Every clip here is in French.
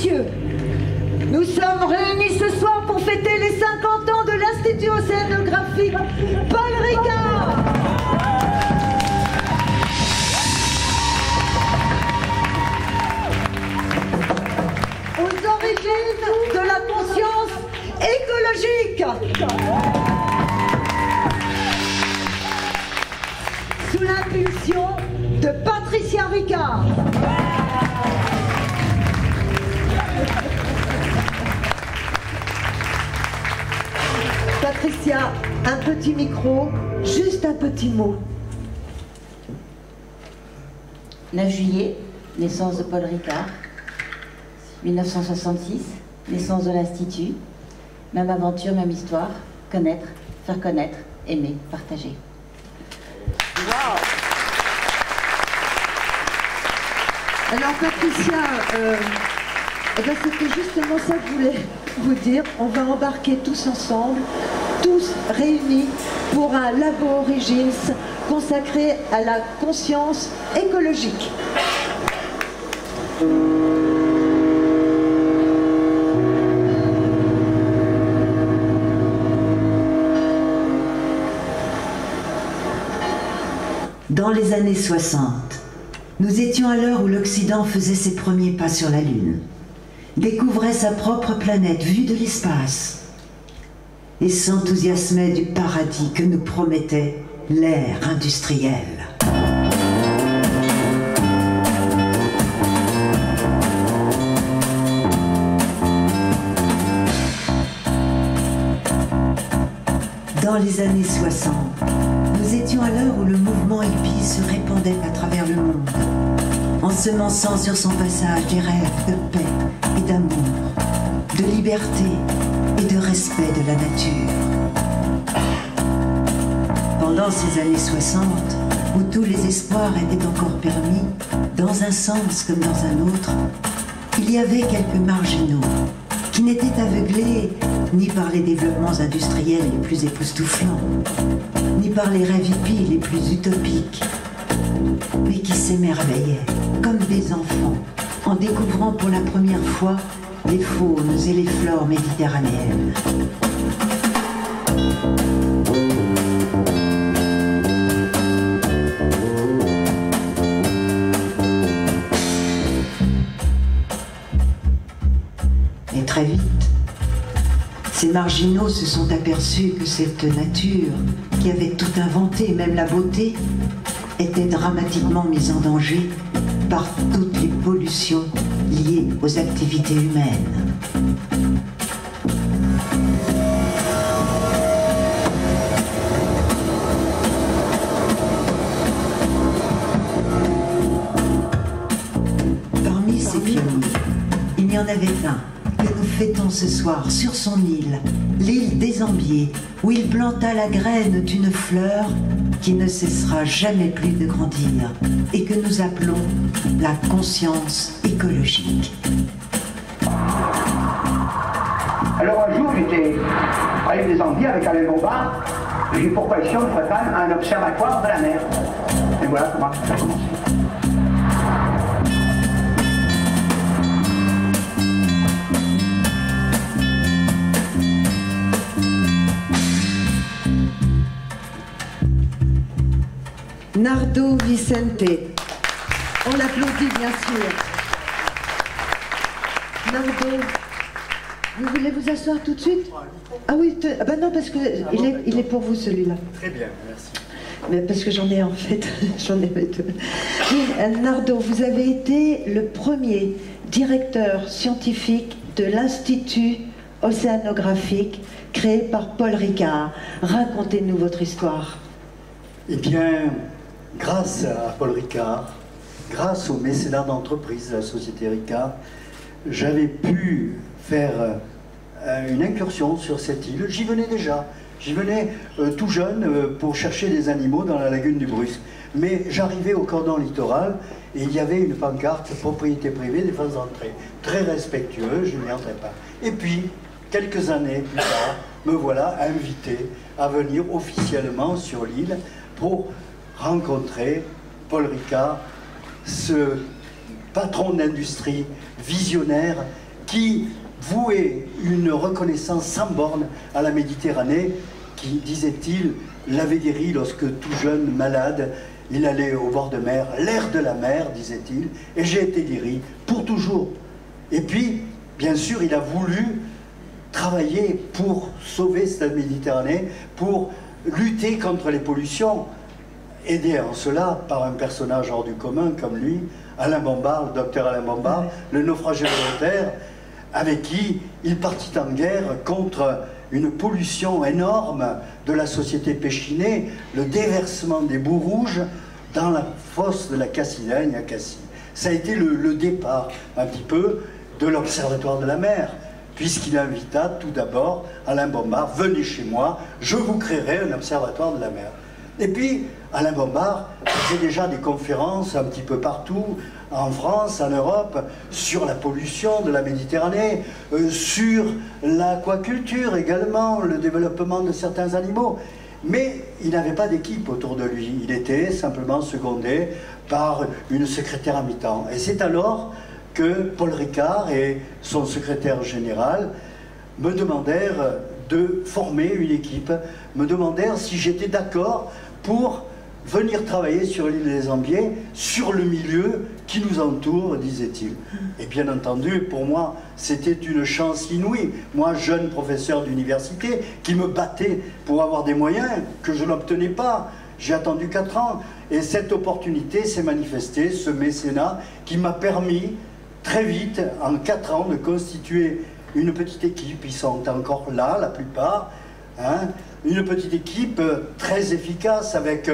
messieurs, nous sommes réunis ce soir pour fêter les 50 ans de l'Institut océanographique Paul Ricard. Aux origines de la conscience écologique. Sous l'impulsion de Patricia Ricard. Patricia, un petit micro, juste un petit mot. 9 juillet, naissance de Paul Ricard. 1966, naissance de l'Institut. Même aventure, même histoire. Connaître, faire connaître, aimer, partager. Wow. Alors Patricia, c'était justement ça que je voulais vous dire. On va embarquer tous ensemble, tous réunis pour un Labo Origins consacré à la conscience écologique. Dans les années 60, nous étions à l'heure où l'Occident faisait ses premiers pas sur la Lune, découvrait sa propre planète vue de l'espace et s'enthousiasmait du paradis que nous promettait l'ère industrielle. Dans les années 60, nous étions à l'heure où le mouvement hippie se répandait à travers le monde, ensemençant sur son passage des rêves de paix et d'amour, de liberté et de respect de la nature. Pendant ces années 60, où tous les espoirs étaient encore permis, dans un sens comme dans un autre, il y avait quelques marginaux qui n'étaient aveuglés ni par les développements industriels les plus époustouflants, ni par les rêves hippies les plus utopiques, mais qui s'émerveillaient comme des enfants en découvrant pour la première fois les faunes et les flores méditerranéennes. Et très vite, ces marginaux se sont aperçus que cette nature, qui avait tout inventé, même la beauté, était dramatiquement mise en danger par toutes les pollutions liées aux activités humaines. Parmi ces pionniers, il y en avait un que nous fêtons ce soir sur son île, l'île des Ambiers, où il planta la graine d'une fleur qui ne cessera jamais plus de grandir et que nous appelons la conscience écologique. Alors un jour, j'étais à l'île des Ambiers avec Alain Bombard, et j'ai pour passion de faire un observatoire de la mer. Et voilà comment ça a commencé. Nardo Vicente. On l'applaudit bien sûr. Nardo, vous voulez vous asseoir tout de suite? Ah oui, ah ben non, parce que il est pour vous celui-là. Très bien, merci. Mais parce que j'en ai en fait, j'en ai deux. Oui, Nardo, vous avez été le premier directeur scientifique de l'Institut océanographique créé par Paul Ricard. Racontez-nous votre histoire. Eh bien, grâce à Paul Ricard, grâce au mécénat d'entreprise de la société Ricard, j'avais pu faire une incursion sur cette île. J'y venais déjà. J'y venais tout jeune pour chercher des animaux dans la lagune du Brusque. Mais j'arrivais au cordon littoral et il y avait une pancarte « Propriété privée des phases d'entrée ». Très respectueux, je n'y entrais pas. Et puis, quelques années plus tard, me voilà invité à venir officiellement sur l'île pour rencontrer Paul Ricard, ce patron d'industrie visionnaire qui vouait une reconnaissance sans borne à la Méditerranée, qui, disait-il, l'avait guéri lorsque tout jeune, malade, il allait au bord de mer, l'air de la mer, disait-il, et j'ai été guéri pour toujours. Et puis, bien sûr, il a voulu travailler pour sauver cette Méditerranée, pour lutter contre les pollutions, aidé en cela par un personnage hors du commun comme lui, Alain Bombard, le docteur Alain Bombard, le naufragé volontaire, avec qui il partit en guerre contre une pollution énorme de la société Péchiney, le déversement des boues rouges dans la fosse de la Cassidaigne à Cassis. Ça a été le départ un petit peu de l'Observatoire de la mer, puisqu'il invita tout d'abord Alain Bombard, venez chez moi, je vous créerai un observatoire de la mer. Et puis, Alain Bombard faisait déjà des conférences un petit peu partout, en France, en Europe, sur la pollution de la Méditerranée, sur l'aquaculture également, le développement de certains animaux. Mais il n'avait pas d'équipe autour de lui, il était simplement secondé par une secrétaire à mi-temps. Et c'est alors que Paul Ricard et son secrétaire général me demandèrent de former une équipe, me demandèrent si j'étais d'accord pour venir travailler sur l'île des Ambiers, sur le milieu qui nous entoure, disait-il. Et bien entendu, pour moi, c'était une chance inouïe. Moi, jeune professeur d'université, qui me battais pour avoir des moyens que je n'obtenais pas. J'ai attendu 4 ans. Et cette opportunité s'est manifestée, ce mécénat, qui m'a permis très vite, en 4 ans, de constituer une petite équipe. Ils sont encore là, la plupart. Hein, une petite équipe très efficace, avec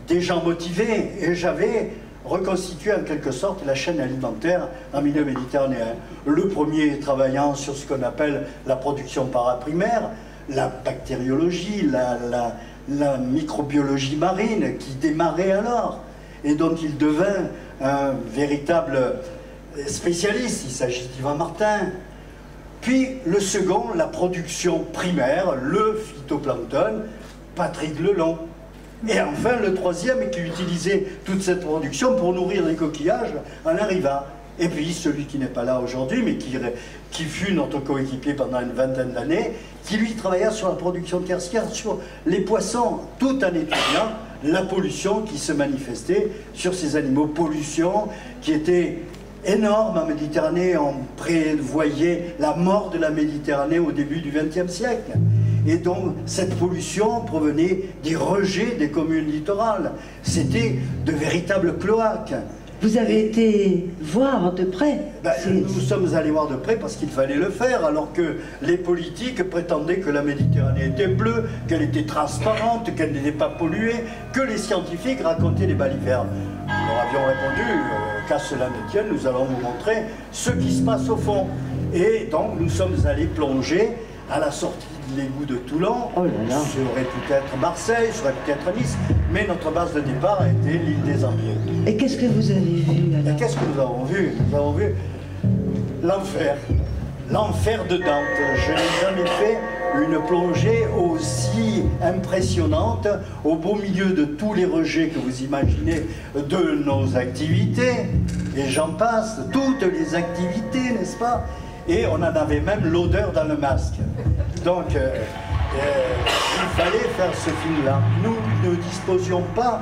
des gens motivés. Et j'avais reconstitué en quelque sorte la chaîne alimentaire en milieu méditerranéen. Le premier travaillant sur ce qu'on appelle la production paraprimaire, la bactériologie, la microbiologie marine, qui démarrait alors, et dont il devint un véritable spécialiste. Il s'agit d'Yvan Martin. Puis le second, la production primaire, le phytoplancton, Patrick Lelon. Et enfin le troisième, qui utilisait toute cette production pour nourrir les coquillages, Alain Riva. Et puis celui qui n'est pas là aujourd'hui, mais qui fut notre coéquipier pendant une vingtaine d'années, qui lui travailla sur la production tertiaire, sur les poissons, tout en étudiant la pollution qui se manifestait sur ces animaux. Pollution qui était énorme en Méditerranée. On prévoyait la mort de la Méditerranée au début du XXe siècle. Et donc cette pollution provenait des rejets des communes littorales. C'était de véritables cloaques. Vous avez été voir de près. Nous sommes allés voir de près parce qu'il fallait le faire, alors que les politiques prétendaient que la Méditerranée était bleue, qu'elle était transparente, qu'elle n'était pas polluée, que les scientifiques racontaient des balivernes. Nous leur avions répondu, qu'à cela ne tienne, nous allons vous montrer ce qui se passe au fond. Et donc nous sommes allés plonger à la sortie de l'égout de Toulon. Oh là là. Ça aurait pu être Marseille, ça aurait pu être Nice, mais notre base de départ a été l'île des Ambiers. Et qu'est-ce que vous avez vu alors? Et qu'est-ce que nous avons vu? Nous avons vu l'enfer. L'enfer de Dante. Je n'ai jamais fait une plongée aussi impressionnante au beau milieu de tous les rejets que vous imaginez de nos activités. Et j'en passe, toutes les activités, n'est-ce pas? Et on en avait même l'odeur dans le masque. Donc, il fallait faire ce film-là. Nous ne disposions pas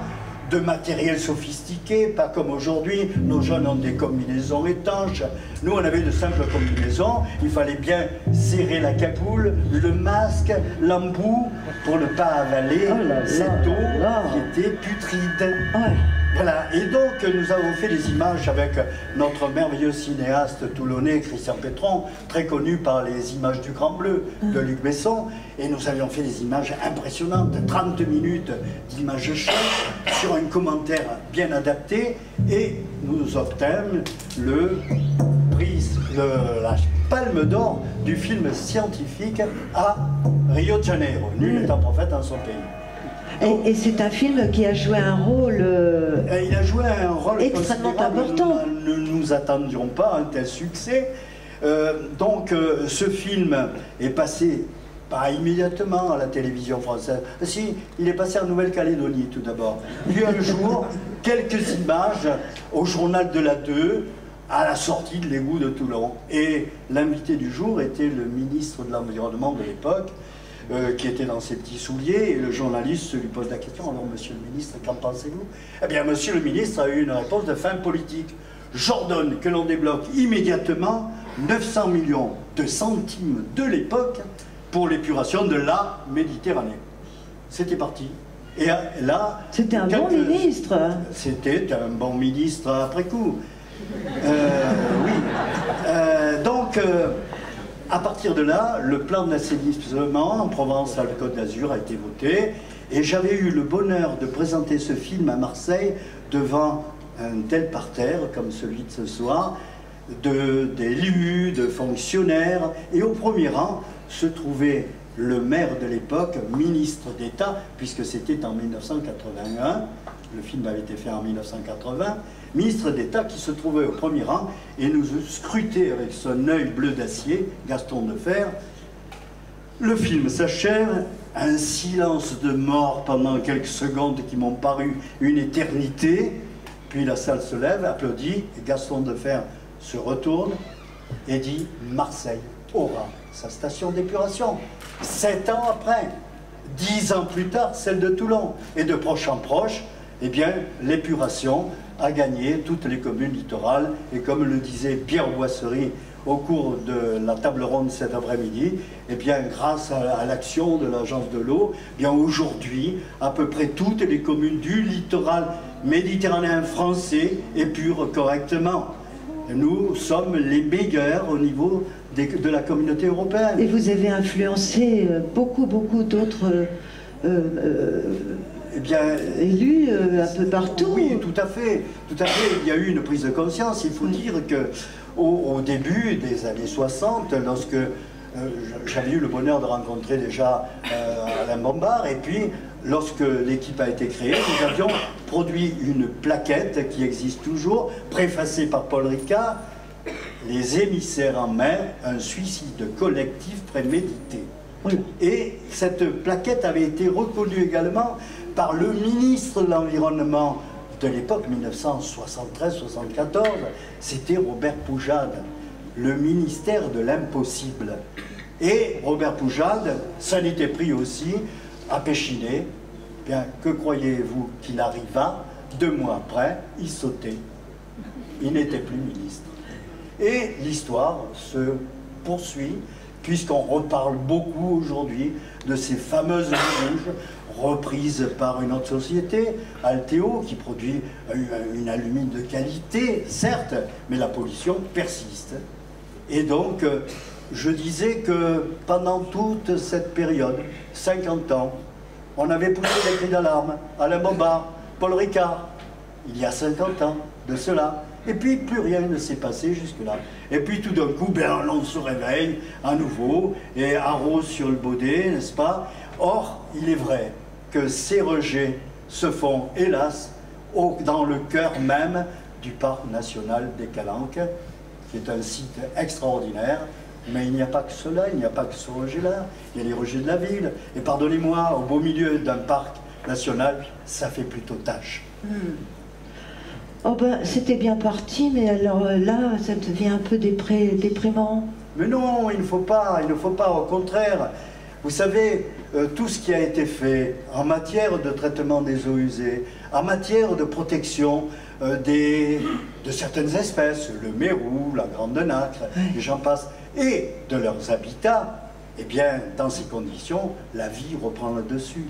de matériel sophistiqué, pas comme aujourd'hui. Nos jeunes ont des combinaisons étanches. Nous, on avait de simples combinaisons. Il fallait bien serrer la cagoule, le masque, l'embout, pour ne pas avaler cette eau qui était putride. Ouais. Voilà, et donc nous avons fait des images avec notre merveilleux cinéaste toulonnais Christian Pétron, très connu par les images du Grand Bleu de Luc Besson, et nous avions fait des images impressionnantes, 30 minutes d'images chouettes, sur un commentaire bien adapté, et nous obtîmes le prix, la palme d'or du film scientifique à Rio de Janeiro, nul n'étant prophète en son pays. Et c'est un film qui a joué un rôle il a joué un rôle extrêmement important. Nous ne nous attendions pas à un tel succès. Ce film est passé pas immédiatement à la télévision française. Si, il est passé en Nouvelle-Calédonie tout d'abord. Puis un jour, quelques images au journal de la 2, à la sortie de l'égout de Toulon. Et l'invité du jour était le ministre de l'Environnement de l'époque, qui était dans ses petits souliers, et le journaliste lui pose la question: alors monsieur le ministre, qu'en pensez-vous? Eh bien monsieur le ministre a eu une réponse de fin politique. J'ordonne que l'on débloque immédiatement 900 millions de centimes de l'époque pour l'épuration de la Méditerranée. C'était parti. Et là, c'était un bon ministre. C'était un bon ministre après coup. Oui. Donc, à partir de là, le plan d'assainissement en Provence-Alpes-Côte d'Azur a été voté. Et j'avais eu le bonheur de présenter ce film à Marseille devant un tel parterre comme celui de ce soir, d'élus, de fonctionnaires. Et au premier rang se trouvait le maire de l'époque, ministre d'État, puisque c'était en 1981, le film avait été fait en 1980, ministre d'État qui se trouvait au premier rang et nous scrutait avec son œil bleu d'acier, Gaston Defferre. Le film s'achève, un silence de mort pendant quelques secondes qui m'ont paru une éternité, puis la salle se lève, applaudit, et Gaston Defferre se retourne et dit: Marseille aura sa station d'épuration. 7 ans après, 10 ans plus tard, celle de Toulon. Et de proche en proche, eh bien, l'épuration a gagné toutes les communes littorales. Et comme le disait Pierre Boisserie au cours de la table ronde cet après-midi, eh bien, grâce à l'action de l'Agence de l'eau, eh bien, aujourd'hui, à peu près toutes les communes du littoral méditerranéen français épurent correctement. Nous sommes les meilleurs au niveau de la communauté européenne. Et vous avez influencé beaucoup d'autres eh bien, élus un peu partout. Oui, tout à fait. Tout à fait. Il y a eu une prise de conscience. Il faut dire qu'au début des années 60, lorsque j'avais eu le bonheur de rencontrer déjà Alain Bombard, et puis lorsque l'équipe a été créée, nous avions produit une plaquette qui existe toujours, préfacée par Paul Ricard: les émissaires en mer, un suicide collectif prémédité. Oui. Et cette plaquette avait été reconnue également par le ministre de l'Environnement de l'époque, 1973-74, c'était Robert Poujade, le ministère de l'impossible. Et Robert Poujade s'en était pris aussi à Péchinet. Bien, que croyez-vous qu'il arriva? 2 mois après, il sautait. Il n'était plus ministre. Et l'histoire se poursuit, puisqu'on reparle beaucoup aujourd'hui de ces fameuses rouges reprises par une autre société, Alteo, qui produit une alumine de qualité, certes, mais la pollution persiste. Et donc, je disais que pendant toute cette période, 50 ans, on avait poussé des cris d'alarme, Alain Bombard, Paul Ricard, il y a 50 ans de cela. Et puis, plus rien ne s'est passé jusque-là. Et puis, tout d'un coup, ben, on se réveille à nouveau et arrose sur le baudet, n'est-ce pas? Or, il est vrai que ces rejets se font, hélas, dans le cœur même du parc national des Calanques, qui est un site extraordinaire. Mais il n'y a pas que cela, il n'y a pas que ce rejet-là, il y a les rejets de la ville. Et pardonnez-moi, au beau milieu d'un parc national, ça fait plutôt tâche. Oh ben, c'était bien parti, mais alors là, ça devient un peu déprimant. Mais non, il ne faut pas, au contraire. Vous savez, tout ce qui a été fait en matière de traitement des eaux usées, en matière de protection de certaines espèces, le mérou, la grande nacre, et j'en passe, et de leurs habitats, eh bien, dans ces conditions, la vie reprend le dessus.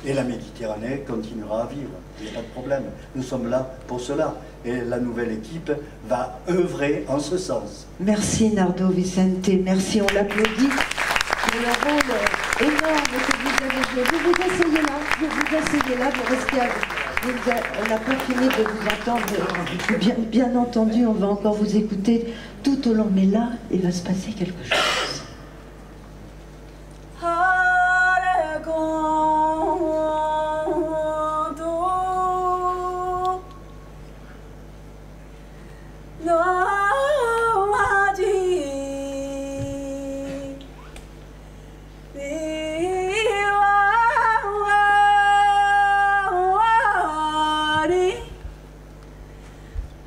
Et la Méditerranée continuera à vivre, il n'y a pas de problème. Nous sommes là pour cela. Et la nouvelle équipe va œuvrer en ce sens. Merci Nardo Vicente, merci, on l'applaudit pour le rôle énorme que vous avez joué. Vous vous asseyez là, vous restez à on n'a pas fini de vous entendre. Bien entendu, on va encore vous écouter tout au long, mais là, il va se passer quelque chose.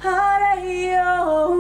Hare yo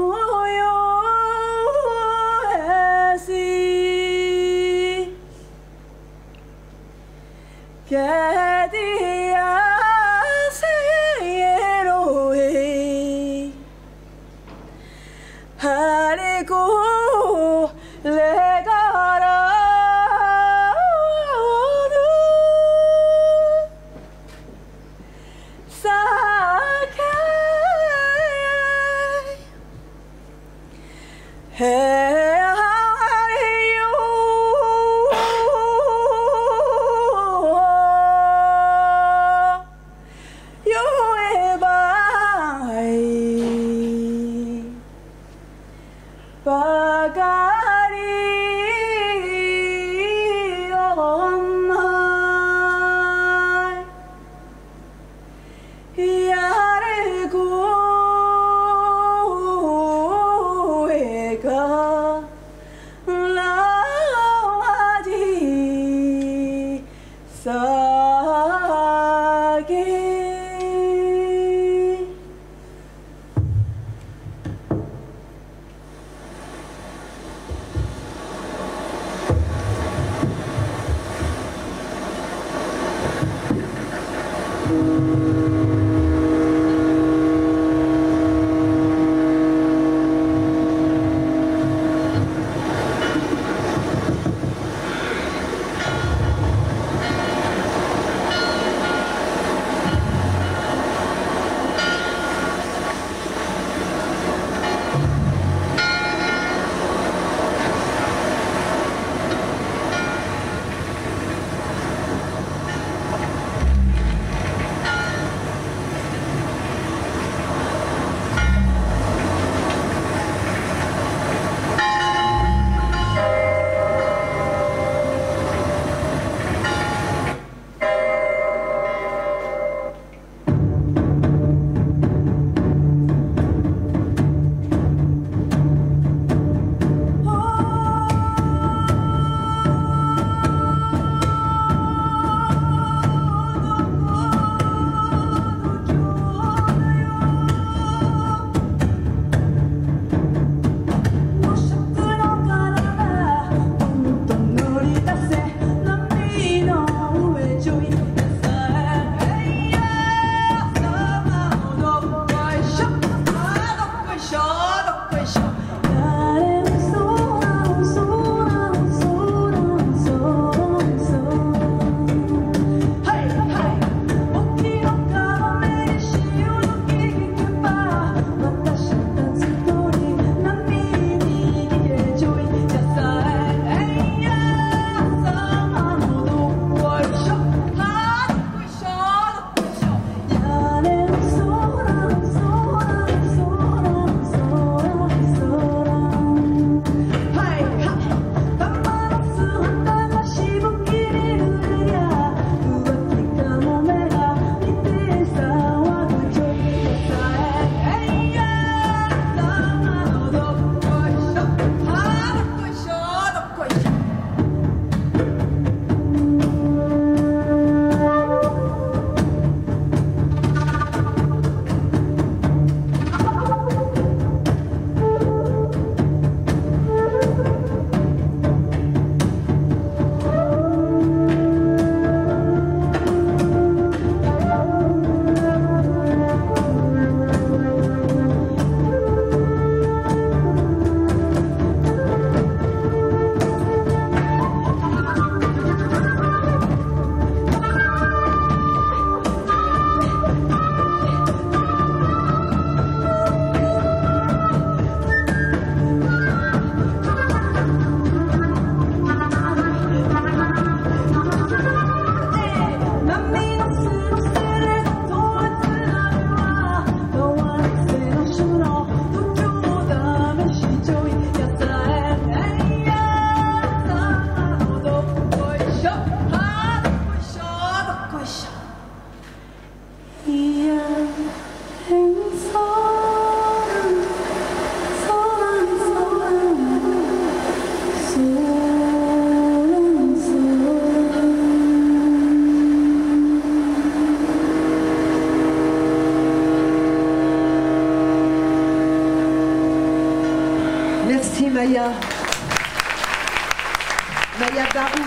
Maya Barou.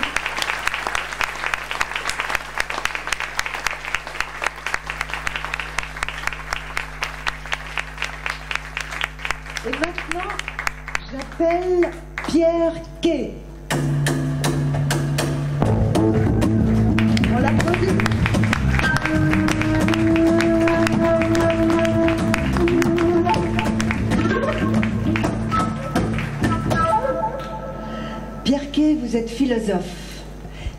s'appelle Pierre Quay. On l'applaudit. Pierre Quay, vous êtes philosophe.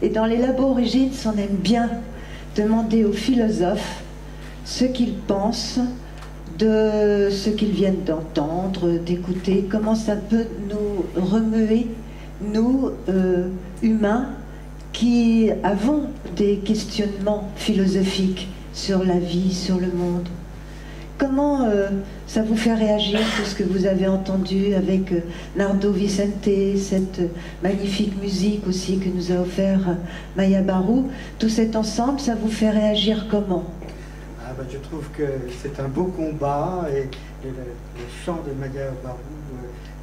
Et dans les labos Origines, on aime bien demander aux philosophes ce qu'ils pensent de ce qu'ils viennent d'entendre, d'écouter, comment ça peut nous remuer, nous, humains, qui avons des questionnements philosophiques sur la vie, sur le monde. Comment ça vous fait réagir, tout ce que vous avez entendu avec Nardo Vicente, cette magnifique musique aussi que nous a offert Maya Barou, tout cet ensemble, ça vous fait réagir comment? Je trouve que c'est un beau combat et le chant de Maya Barou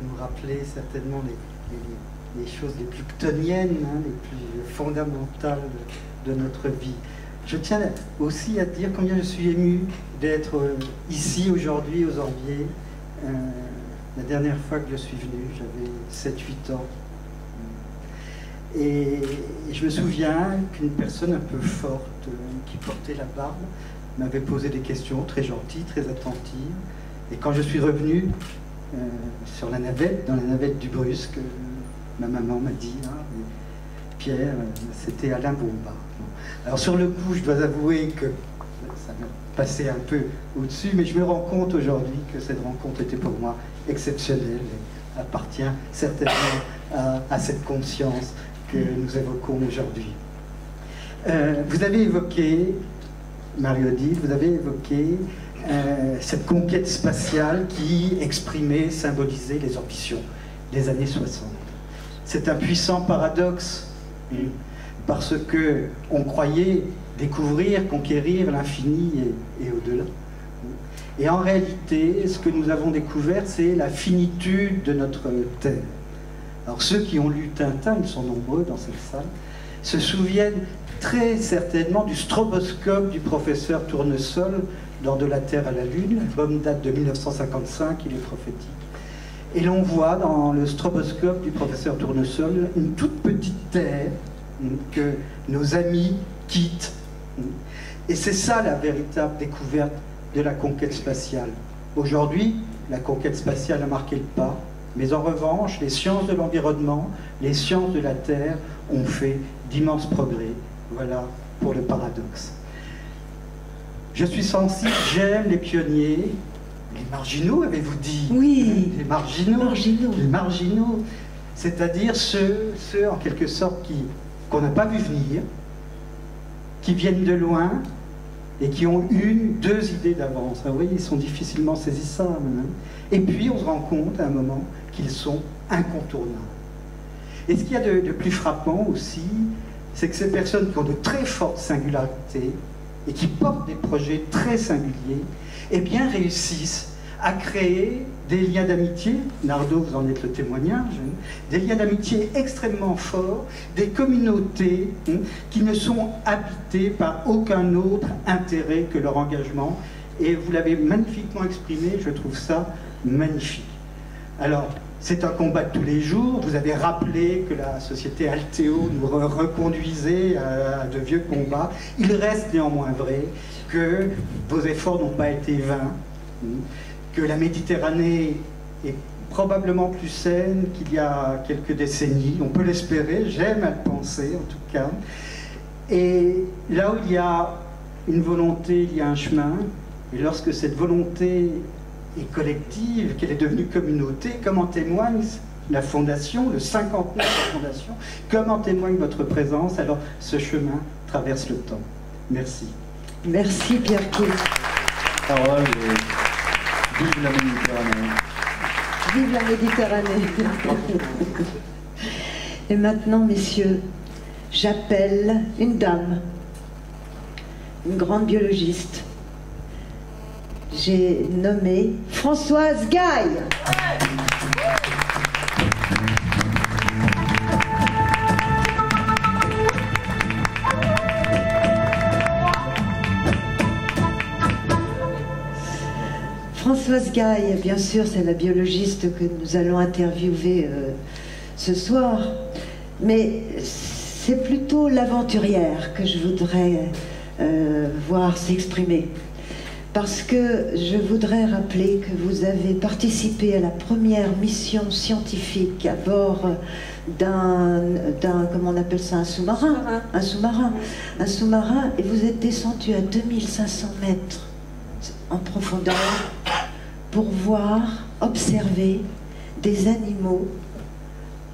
nous rappelait certainement les choses les plus ctoniennes, les plus fondamentales de notre vie. Je tiens aussi à dire combien je suis ému d'être ici aujourd'hui aux Orbiers. La dernière fois que je suis venu, j'avais 7-8 ans. Et je me souviens qu'une personne un peu forte qui portait la barbe m'avait posé des questions très gentilles, très attentives. Et quand je suis revenu sur la navette, dans la navette du Brusque, ma maman m'a dit Pierre, c'était Alain Bomba. Alors sur le coup, je dois avouer que ça m'a passé un peu au-dessus, mais je me rends compte aujourd'hui que cette rencontre était pour moi exceptionnelle et appartient certainement à cette conscience que nous évoquons aujourd'hui. Vous avez évoqué, Marie-Odile, vous avez évoqué cette conquête spatiale qui exprimait, symbolisait les ambitions des années 60. C'est un puissant paradoxe, parce que on croyait découvrir, conquérir l'infini et au-delà. Et en réalité, ce que nous avons découvert, c'est la finitude de notre Terre. Alors ceux qui ont lu Tintin, ils sont nombreux dans cette salle, se souviennent très certainement du stroboscope du professeur Tournesol dans De la Terre à la Lune. L'album date de 1955, il est prophétique. Et l'on voit dans le stroboscope du professeur Tournesol une toute petite Terre que nos amis quittent. Et c'est ça la véritable découverte de la conquête spatiale. Aujourd'hui, la conquête spatiale a marqué le pas, mais en revanche, les sciences de l'environnement, les sciences de la Terre ont fait d'immenses progrès. Voilà pour le paradoxe. Je suis sensible, j'aime les pionniers, les marginaux, avez-vous dit? Oui. Les marginaux. Les marginaux, c'est-à-dire ceux en quelque sorte qu'on n'a pas vu venir, qui viennent de loin et qui ont deux idées d'avance. Vous voyez, ils sont difficilement saisissables. Et puis on se rend compte à un moment qu'ils sont incontournables. Et ce qu'il y a de plus frappant aussi, c'est que ces personnes qui ont de très fortes singularités et qui portent des projets très singuliers, eh bien réussissent à créer des liens d'amitié, Nardo, vous en êtes le témoignage, des liens d'amitié extrêmement forts, des communautés qui ne sont habitées par aucun autre intérêt que leur engagement. Et vous l'avez magnifiquement exprimé, je trouve ça magnifique. Alors, c'est un combat de tous les jours. Vous avez rappelé que la société Altéo nous reconduisait à de vieux combats. Il reste néanmoins vrai que vos efforts n'ont pas été vains, que la Méditerranée est probablement plus saine qu'il y a quelques décennies. On peut l'espérer, j'aime à le penser en tout cas. Et là où il y a une volonté, il y a un chemin. Et lorsque cette volonté est collective, qu'elle est devenue communauté, comme en témoigne la Fondation, le 59 de la Fondation, comme en témoigne votre présence, alors ce chemin traverse le temps. Merci. Merci Pierre Quay. Parole vive la Méditerranée. Vive la Méditerranée. Et maintenant, messieurs, j'appelle une dame, une grande biologiste. J'ai nommé Françoise Gaille. Françoise Gaille, bien sûr, c'est la biologiste que nous allons interviewer ce soir, mais c'est plutôt l'aventurière que je voudrais voir s'exprimer. Parce que je voudrais rappeler que vous avez participé à la première mission scientifique à bord d'un comment on appelle ça, un sous-marin, un sous-marin, et vous êtes descendu à 2500 mètres en profondeur pour voir, observer des animaux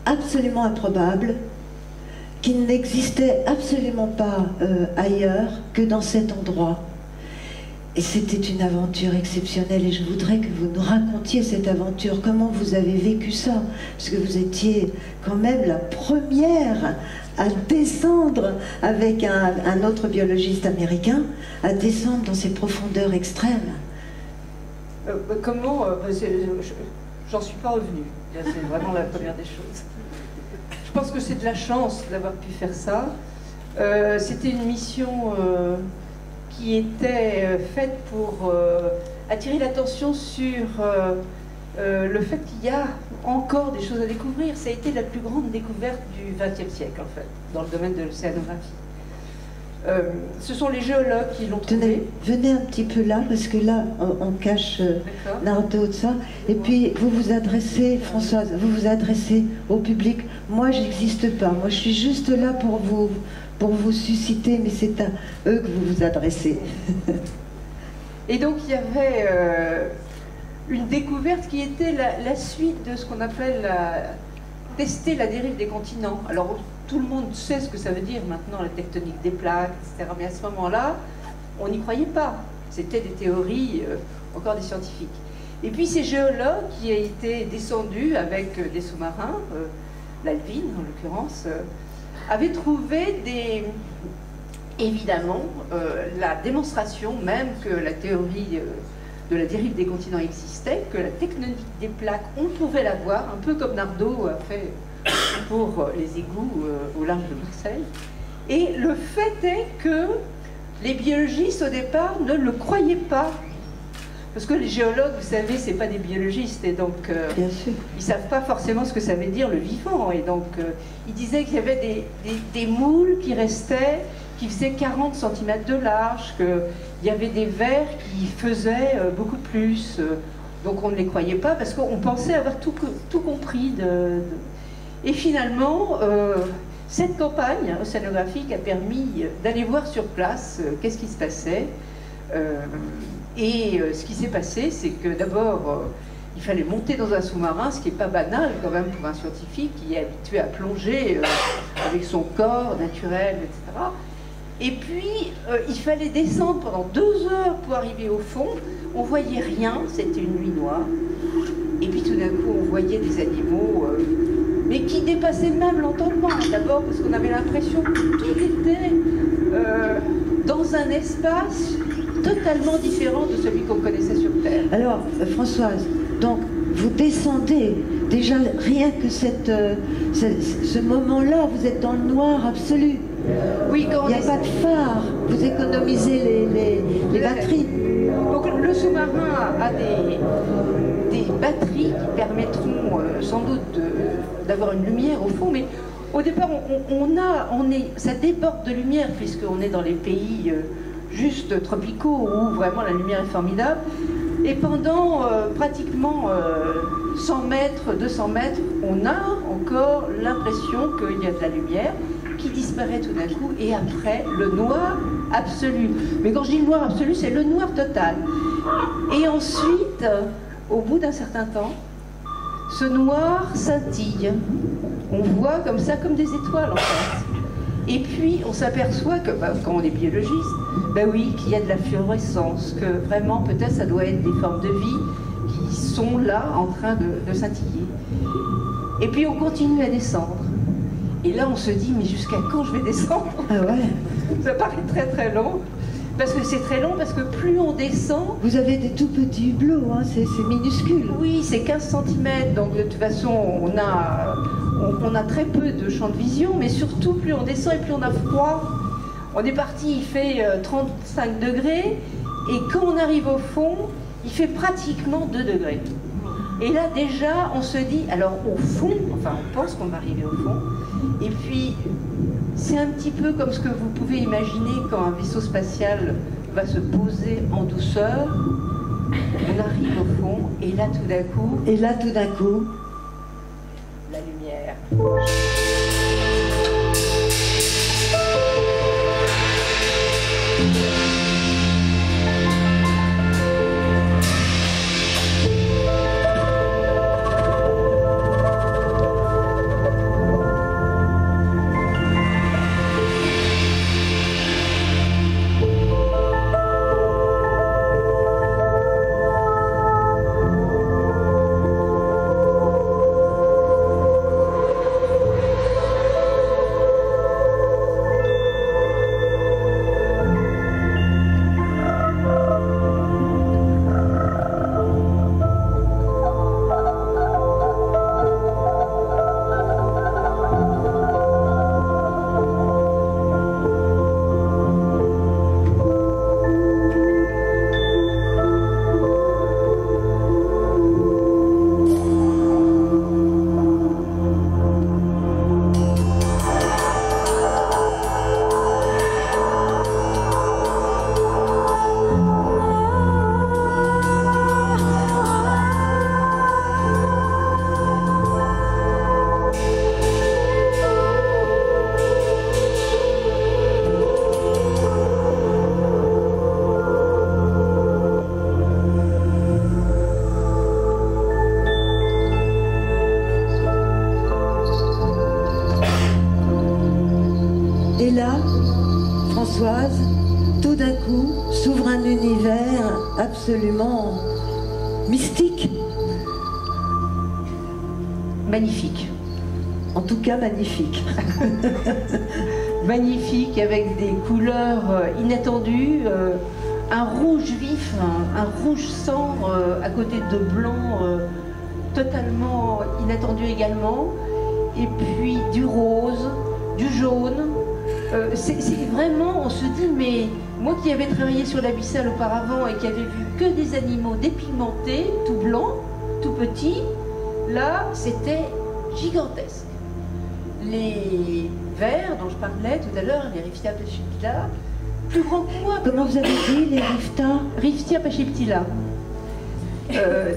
absolument improbables qui n'existaient absolument pas ailleurs que dans cet endroit. Et c'était une aventure exceptionnelle et je voudrais que vous nous racontiez cette aventure, comment vous avez vécu ça, parce que vous étiez quand même la première à descendre avec un autre biologiste américain, à descendre dans ces profondeurs extrêmes. Comment j'en suis pas revenue. C'est vraiment la première des choses. Je pense que c'est de la chance d'avoir pu faire ça. C'était une mission qui était faite pour attirer l'attention sur le fait qu'il y a encore des choses à découvrir. Ça a été la plus grande découverte du XXe siècle, en fait, dans le domaine de l'océanographie. Ce sont les géologues qui l'ont trouvé. Venez un petit peu là, parce que là, on cache Nardo de ça. Et puis, vous vous adressez, Françoise, vous vous adressez au public. Moi, j'existe pas. Moi, je suis juste là pour vous susciter, mais c'est à eux que vous vous adressez. Et donc, il y avait une découverte qui était la suite de ce qu'on appelle tester la dérive des continents. Alors, tout le monde sait ce que ça veut dire maintenant, la tectonique des plaques, etc. Mais à ce moment-là, on n'y croyait pas. C'était des théories, encore des scientifiques. Et puis ces géologues qui étaient descendus avec des sous-marins, l'Alvin en l'occurrence, avaient trouvé évidemment la démonstration même que la théorie de la dérive des continents existait, que la tectonique des plaques, on pouvait la voir, un peu comme Nardo a fait pour les égouts au large de Marseille. Et le fait est que les biologistes au départ ne le croyaient pas. Parce que les géologues, vous savez, c'est pas des biologistes, et donc ils savent pas forcément ce que ça veut dire le vivant. Et donc ils disaient qu'il y avait des moules qui restaient, qui faisaient 40 cm de large, qu'il y avait des vers qui faisaient beaucoup plus. Donc on ne les croyait pas parce qu'on pensait avoir tout compris. Et finalement, cette campagne océanographique a permis d'aller voir sur place qu'est-ce qui se passait. Ce qui s'est passé, c'est que d'abord, il fallait monter dans un sous-marin, ce qui n'est pas banal quand même pour un scientifique qui est habitué à plonger avec son corps naturel, etc. Et puis, il fallait descendre pendant 2 heures pour arriver au fond. On ne voyait rien, c'était une nuit noire. Et puis tout d'un coup, on voyait des animaux, mais qui dépassaient même l'entendement. D'abord parce qu'on avait l'impression que tout était dans un espace totalement différent de celui qu'on connaissait sur Terre. Alors, Françoise, donc, vous descendez, déjà rien que ce moment-là, vous êtes dans le noir absolu. Oui, quand il n'y a pas de phare, vous économisez les batteries. Donc le sous-marin a des batteries qui permettront sans doute d'avoir une lumière au fond, mais au départ, ça déborde de lumière puisqu'on est dans les pays juste tropicaux où vraiment la lumière est formidable. Et pendant pratiquement 100 mètres, 200 mètres, on a encore l'impression qu'il y a de la lumière qui disparaît tout d'un coup, et après, le noir absolu. Mais quand je dis le noir absolu, c'est le noir total. Et ensuite, au bout d'un certain temps, ce noir scintille. On voit comme ça, comme des étoiles en fait. Et puis, on s'aperçoit que, quand on est biologiste, oui, qu'il y a de la fluorescence, que vraiment, peut-être, ça doit être des formes de vie qui sont là, en train de scintiller. Et puis, on continue à descendre. Et là, on se dit, mais jusqu'à quand je vais descendre? Ah ouais. Ça paraît très très long. Parce que c'est très long, parce que plus on descend... Vous avez des tout petits hublots, hein, c'est minuscule. Oui, c'est 15 cm, donc de toute façon, on a très peu de champ de vision, mais surtout, plus on descend et plus on a froid. On est parti, il fait 35 degrés, et quand on arrive au fond, il fait pratiquement 2 degrés. Et là déjà, on se dit, alors au fond, enfin on pense qu'on va arriver au fond, et puis c'est un petit peu comme ce que vous pouvez imaginer quand un vaisseau spatial va se poser en douceur. On arrive au fond, et là tout d'un coup... Et là tout d'un coup... La lumière. Et là, Françoise, tout d'un coup, s'ouvre un univers absolument mystique. Magnifique. En tout cas, magnifique. Magnifique, avec des couleurs inattendues, un rouge vif, un rouge sang à côté de blanc totalement inattendu également, et puis du rose, du jaune. C'est vraiment, on se dit, mais moi qui avais travaillé sur l'abyssal auparavant et qui avait vu que des animaux dépigmentés, tout blancs, tout petits, là c'était gigantesque. Les vers dont je parlais tout à l'heure, les Riftia pachiptila, plus grands que moi. Comment vous avez dit, les Rifta? Riftia pachiptila.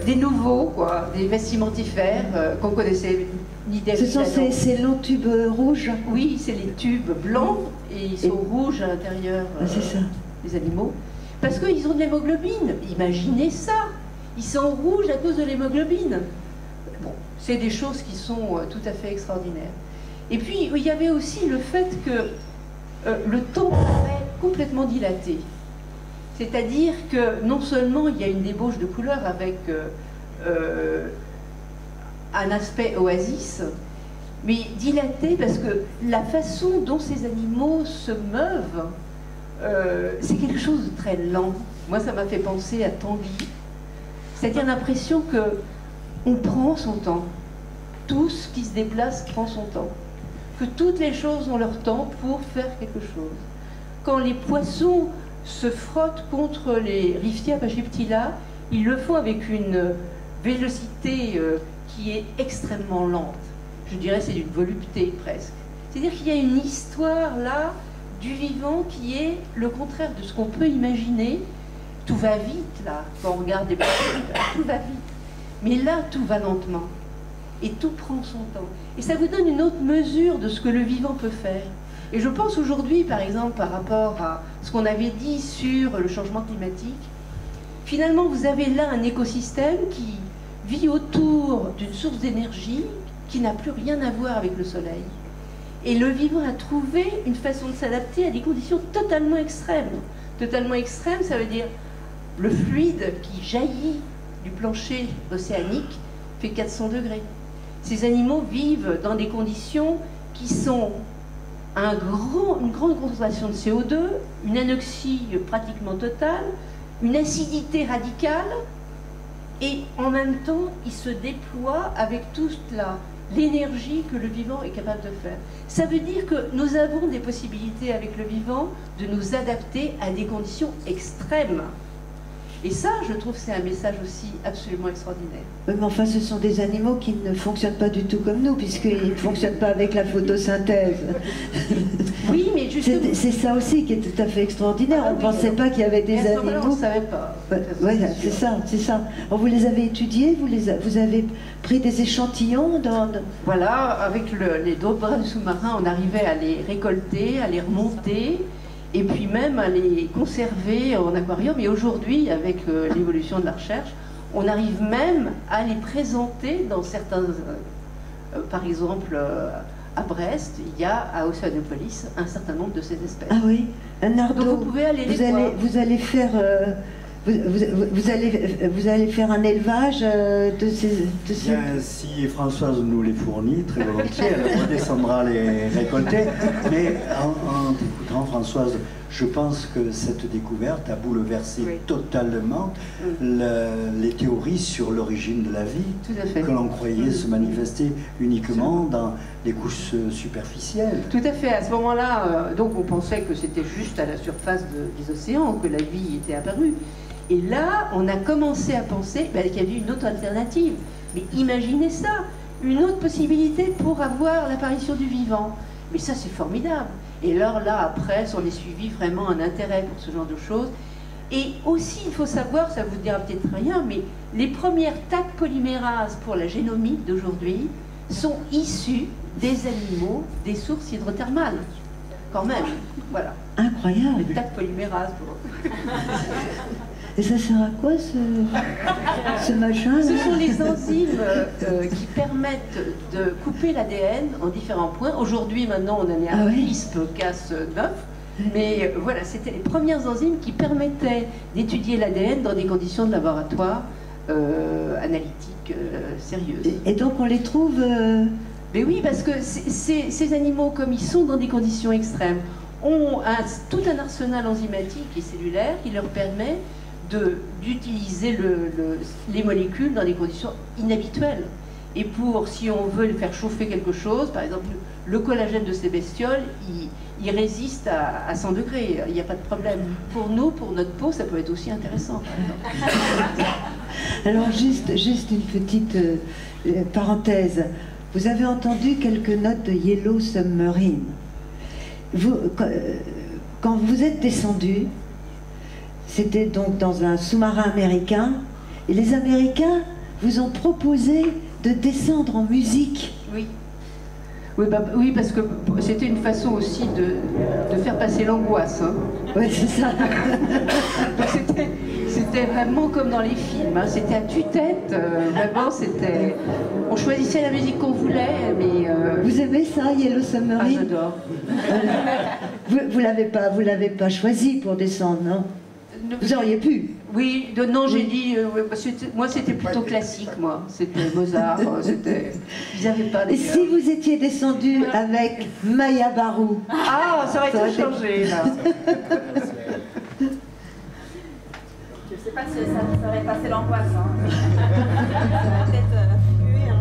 Des nouveaux, quoi, des vestimentatifères qu'on connaissait ni Ce sont ces longs tubes rouges? Oui, c'est les tubes blancs et ils sont rouges à l'intérieur, c'est ça. les animaux. Parce qu'ils ont de l'hémoglobine. Imaginez ça. Ils sont rouges à cause de l'hémoglobine. Bon, c'est des choses qui sont tout à fait extraordinaires. Et puis, il y avait aussi le fait que le temps paraît complètement dilaté. C'est-à-dire que non seulement il y a une débauche de couleurs avec un aspect oasis, mais dilaté parce que la façon dont ces animaux se meuvent, c'est quelque chose de très lent. Moi, ça m'a fait penser à Tanguy. C'est-à-dire l'impression que on prend son temps. Tout ce qui se déplace prend son temps. Que toutes les choses ont leur temps pour faire quelque chose. Quand les poissons se frottent contre les Riftia pachiptila, ils le font avec une vélocité qui est extrêmement lente. Je dirais c'est d'une volupté presque. C'est-à-dire qu'il y a une histoire là du vivant qui est le contraire de ce qu'on peut imaginer. Tout va vite là, quand on regarde des poissons, tout va vite. Mais là, tout va lentement. Et tout prend son temps. Et ça vous donne une autre mesure de ce que le vivant peut faire. Et je pense aujourd'hui, par exemple, par rapport à ce qu'on avait dit sur le changement climatique, finalement, vous avez là un écosystème qui vit autour d'une source d'énergie qui n'a plus rien à voir avec le soleil. Et le vivant a trouvé une façon de s'adapter à des conditions totalement extrêmes. Totalement extrêmes, ça veut dire le fluide qui jaillit du plancher océanique fait 400 degrés. Ces animaux vivent dans des conditions qui sont une grande concentration de CO2, une anoxie pratiquement totale, une acidité radicale, et en même temps, ils se déploient avec toute l'énergie que le vivant est capable de faire. Ça veut dire que nous avons des possibilités avec le vivant de nous adapter à des conditions extrêmes. Et ça, je trouve, c'est un message aussi absolument extraordinaire. Oui, mais enfin, ce sont des animaux qui ne fonctionnent pas du tout comme nous, puisqu'ils ne fonctionnent pas avec la photosynthèse. Oui, mais justement... C'est ça aussi qui est tout à fait extraordinaire. On ne pensait pas qu'il y avait des animaux... On ne savait pas. Voilà, c'est ça, c'est ça. Alors, vous les avez étudiés, vous avez pris des échantillons dans... Voilà, avec les dauphins sous-marins, on arrivait à les récolter, à les remonter, et puis même à les conserver en aquarium. Et aujourd'hui, avec l'évolution de la recherche, on arrive même à les présenter dans certains... par exemple, à Brest, il y a à Océanopolis un certain nombre de ces espèces. Ah oui, Nardo, donc vous pouvez aller les voir. Vous allez faire... Vous allez faire un élevage de ces... Bien, si Françoise nous les fournit, très volontiers, elle redescendra les récolter. Mais en t'écoutant, Françoise, je pense que cette découverte a bouleversé totalement les théories sur l'origine de la vie, que l'on croyait se manifester uniquement dans les couches superficielles. Tout à fait. À ce moment-là, donc on pensait que c'était juste à la surface des océans que la vie était apparue. Et là, on a commencé à penser qu'il y avait une autre alternative. Mais imaginez ça, une autre possibilité pour avoir l'apparition du vivant. Mais ça, c'est formidable. Et alors là, après, on est suivi vraiment un intérêt pour ce genre de choses. Et aussi, il faut savoir, ça vous dira peut-être rien, mais les premières Taq polymérases pour la génomique d'aujourd'hui sont issues des animaux des sources hydrothermales. Quand même, voilà. Incroyable. Les Taq polymérases. Et ça sert à quoi ce machin? Ce sont les enzymes qui permettent de couper l'ADN en différents points. Aujourd'hui, maintenant, on en est à CRISPR-Cas9. Mais voilà, c'était les premières enzymes qui permettaient d'étudier l'ADN dans des conditions de laboratoire analytiques sérieuses. Et donc on les trouve... Mais oui, parce que ces animaux, comme ils sont dans des conditions extrêmes, ont tout un arsenal enzymatique et cellulaire qui leur permet d'utiliser les molécules dans des conditions inhabituelles. Et si on veut faire chauffer quelque chose, par exemple, le collagène de ces bestioles, il résiste à 100 degrés, il n'y a pas de problème. Pour nous, pour notre peau, ça peut être aussi intéressant, par exemple. Alors, juste une petite parenthèse. Vous avez entendu quelques notes de Yellow Submarine. Quand vous êtes descendu, c'était donc dans un sous-marin américain, et les Américains vous ont proposé de descendre en musique. Oui. Oui, parce que c'était une façon aussi de faire passer l'angoisse. Hein. Oui, c'est ça. C'était vraiment comme dans les films. Hein. C'était à tue-tête. Vraiment, c'était... On choisissait la musique qu'on voulait, mais... Vous aimez ça, Yellow Submarine? Ah, j'adore. Vous l'avez pas choisi pour descendre, non? Vous auriez pu. Oui, non, j'ai dit, moi c'était plutôt classique, moi. C'était Mozart, ils n'avaient pas... Et si vous étiez descendu avec Maya Barou? Ah, ça aurait tout changé, là. Je ne sais pas si ça aurait passé l'angoisse. Hein. Ça aurait peut-être tué.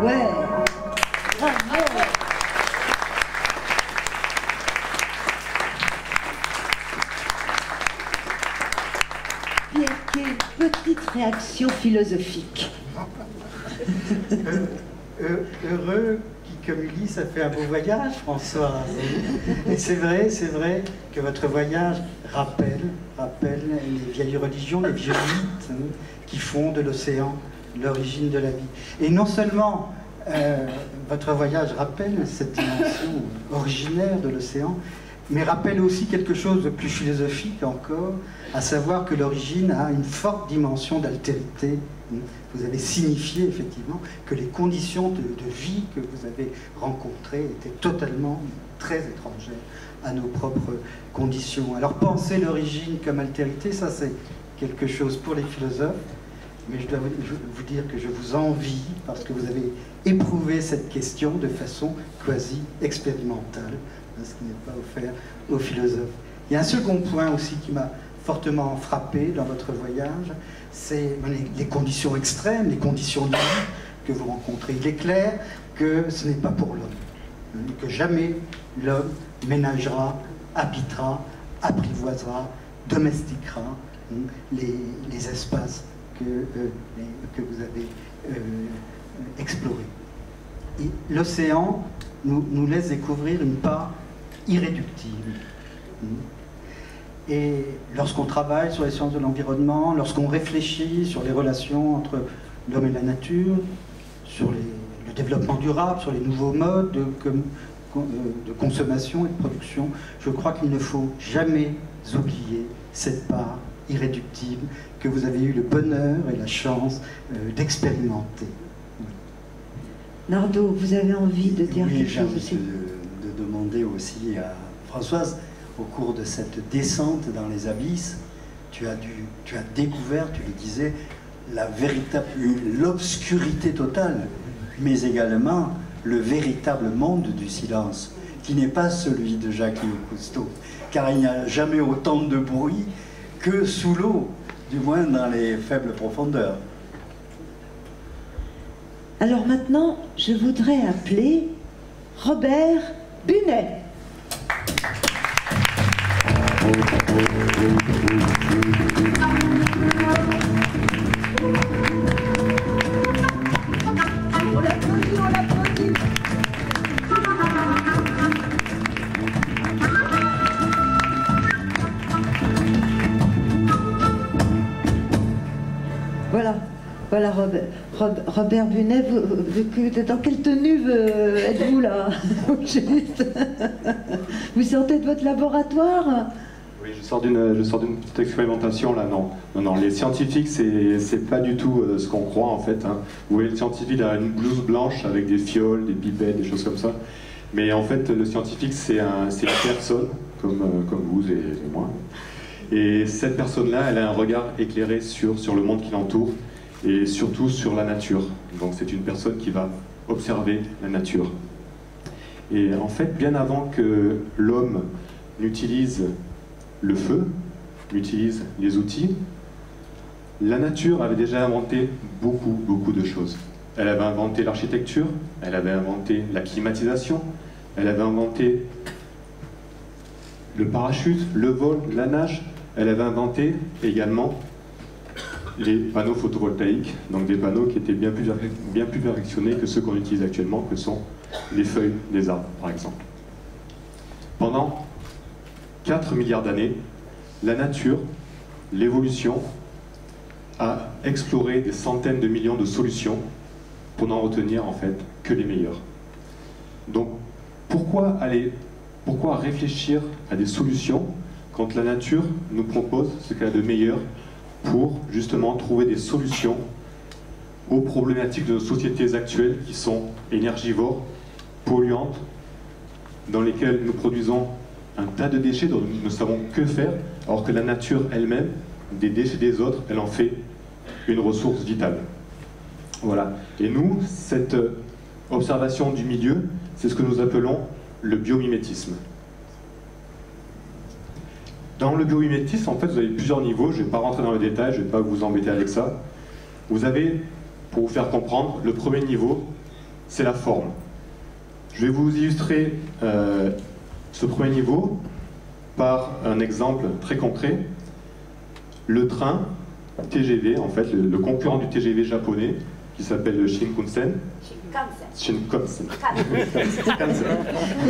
Ouais. Pierre, quelle petite réaction philosophique. Heureux qui, comme Ulysse, ça fait un beau voyage, François. Et c'est vrai que votre voyage rappelle les vieilles religions, les vieux mythes qui font de l'océan l'origine de la vie. Et non seulement votre voyage rappelle cette dimension originaire de l'océan, mais rappelle aussi quelque chose de plus philosophique encore, à savoir que l'origine a une forte dimension d'altérité. Vous avez signifié effectivement que les conditions de vie que vous avez rencontrées étaient totalement très étrangères à nos propres conditions. Alors penser l'origine comme altérité, ça c'est quelque chose pour les philosophes, mais je dois vous dire que je vous envie parce que vous avez éprouvé cette question de façon quasi expérimentale, ce qui n'est pas offert aux philosophes. Il y a un second point aussi qui m'a fortement frappé dans votre voyage, c'est les conditions extrêmes, les conditions de vie que vous rencontrez. Il est clair que ce n'est pas pour l'homme, que jamais l'homme ménagera, habitera, apprivoisera, domestiquera les espaces que vous avez explorés. Et l'océan nous laisse découvrir une part irréductible. Et lorsqu'on travaille sur les sciences de l'environnement, lorsqu'on réfléchit sur les relations entre l'homme et la nature, sur le développement durable, sur les nouveaux modes de consommation et de production, je crois qu'il ne faut jamais oublier cette part irréductible que vous avez eu le bonheur et la chance d'expérimenter. Nardo, vous avez envie de dire quelque chose aussi? de demander aussi à Françoise, au cours de cette descente dans les abysses, tu as découvert, tu le disais, l'obscurité totale, mais également le véritable monde du silence, qui n'est pas celui de Jacques-Léo Cousteau, car il n'y a jamais autant de bruit que sous l'eau, du moins dans les faibles profondeurs. Alors maintenant, je voudrais appeler Robert Bunet. Voilà Robert Bunet, dans quelle tenue êtes-vous là? Vous sortez de votre laboratoire? Oui, je sors d'une petite expérimentation là, non, les scientifiques c'est pas du tout ce qu'on croit en fait, hein. Vous voyez le scientifique a une blouse blanche avec des fioles, des pipettes, des choses comme ça, mais en fait le scientifique c'est une personne comme vous et moi, et cette personne-là elle a un regard éclairé sur le monde qui l'entoure et surtout sur la nature, donc c'est une personne qui va observer la nature. Et en fait, bien avant que l'homme n'utilise le feu, n'utilise les outils, la nature avait déjà inventé beaucoup de choses. Elle avait inventé l'architecture, elle avait inventé la climatisation, elle avait inventé le parachute, le vol, la nage, elle avait inventé également les panneaux photovoltaïques, donc des panneaux qui étaient bien plus perfectionnés que ceux qu'on utilise actuellement, que sont les feuilles des arbres, par exemple. Pendant 4 milliards d'années, la nature, l'évolution, a exploré des centaines de millions de solutions pour n'en retenir en fait que les meilleures. Donc pourquoi réfléchir à des solutions quand la nature nous propose ce qu'elle a de meilleur pour justement trouver des solutions aux problématiques de nos sociétés actuelles qui sont énergivores, polluantes, dans lesquelles nous produisons un tas de déchets dont nous ne savons que faire, alors que la nature elle-même, des déchets des autres, elle en fait une ressource vitale. Voilà. Et nous, cette observation du milieu, c'est ce que nous appelons le biomimétisme. Dans le biomimétisme, en fait, vous avez plusieurs niveaux. Je ne vais pas rentrer dans le détail, je ne vais pas vous embêter avec ça. Vous avez, pour vous faire comprendre, le premier niveau, c'est la forme. Je vais vous illustrer ce premier niveau par un exemple très concret. Le train TGV, en fait, le concurrent du TGV japonais, qui s'appelle le Shinkansen. Shinkansen.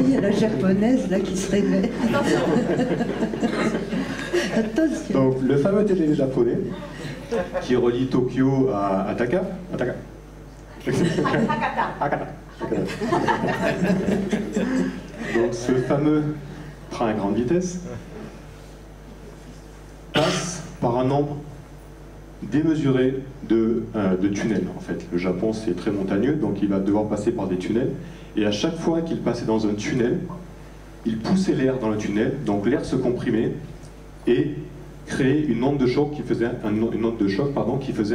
Il y a la japonaise là qui se réveille. Attention. Donc le fameux TGV japonais qui relie Tokyo à Ataka. Hakata. Donc ce fameux train à grande vitesse passe par un nombre démesuré de tunnels. En fait, le Japon c'est très montagneux, donc il va devoir passer par des tunnels. Et à chaque fois qu'il passait dans un tunnel, il poussait l'air dans le tunnel, donc l'air se comprimait et créait une onde de choc qui faisait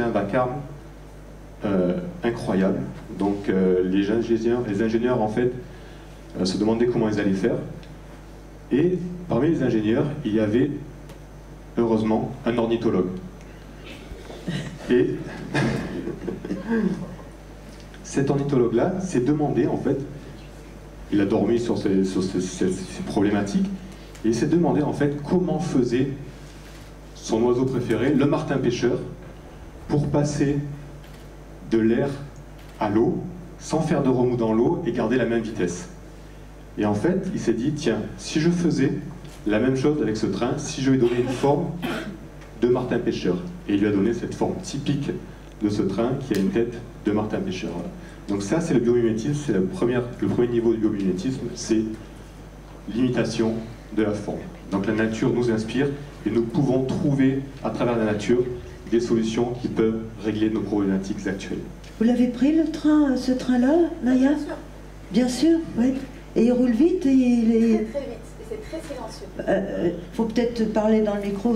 un vacarme incroyable. Donc les ingénieurs en fait se demandaient comment ils allaient faire. Et parmi les ingénieurs, il y avait heureusement un ornithologue. Et cet ornithologue-là s'est demandé, en fait, il a dormi sur ces problématiques, et il s'est demandé, en fait, comment faisait son oiseau préféré, le martin pêcheur, pour passer de l'air à l'eau, sans faire de remous dans l'eau et garder la même vitesse. Et en fait, il s'est dit, tiens, si je faisais la même chose avec ce train, si je lui donnais une forme de martin pêcheur. Et il lui a donné cette forme typique de ce train qui a une tête de martin pêcheur. Donc ça, c'est le biomimétisme, c'est le premier niveau du biomimétisme, c'est l'imitation de la forme. Donc la nature nous inspire et nous pouvons trouver à travers la nature des solutions qui peuvent régler nos problématiques actuelles. Vous l'avez pris le train, ce train-là, Naya? Bien sûr, oui. Et il roule vite et il est... Très vite, et c'est très silencieux. Faut peut-être parler dans le micro.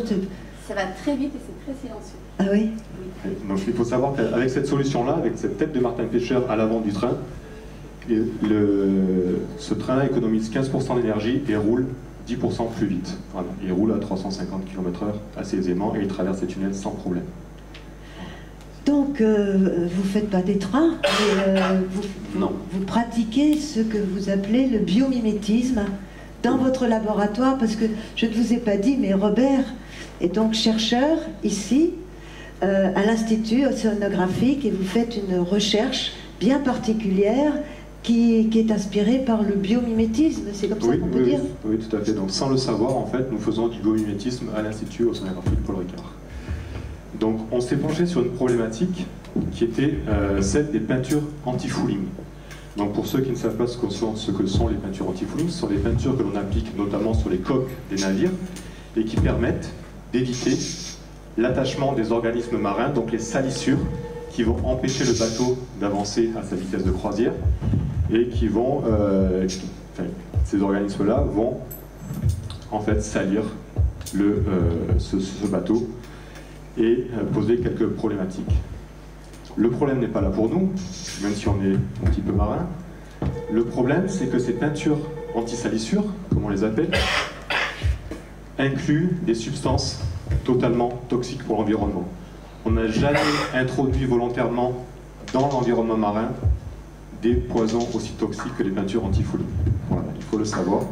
Ça va très vite et c'est très silencieux. Ah oui? Donc il faut savoir qu'avec cette solution-là, avec cette tête de martin pêcheur à l'avant du train, ce train économise 15% d'énergie et roule 10% plus vite. Voilà. Il roule à 350 km/h assez aisément et il traverse les tunnels sans problème. Donc, vous ne faites pas des trains, mais vous pratiquez ce que vous appelez le biomimétisme dans votre laboratoire, parce que je ne vous ai pas dit, mais Robert est donc chercheur ici, à l'Institut océanographique, et vous faites une recherche bien particulière qui est inspirée par le biomimétisme, c'est comme ça qu'on peut dire? Oui, tout à fait. Donc, sans le savoir, en fait, nous faisons du biomimétisme à l'Institut océanographique Paul Ricard. Donc on s'est penché sur une problématique qui était celle des peintures anti-fouling. Donc pour ceux qui ne savent pas ce que sont les peintures anti-fouling, ce sont des peintures que l'on applique notamment sur les coques des navires et qui permettent d'éviter l'attachement des organismes marins, donc les salissures, qui vont empêcher le bateau d'avancer à sa vitesse de croisière et qui vont, ces organismes-là vont en fait salir ce bateau et poser quelques problématiques. Le problème n'est pas là pour nous, même si on est un petit peu marin. Le problème, c'est que ces peintures anti-salissure, comme on les appelle, incluent des substances totalement toxiques pour l'environnement. On n'a jamais introduit volontairement dans l'environnement marin des poisons aussi toxiques que les peintures anti-fouling. Voilà, il faut le savoir.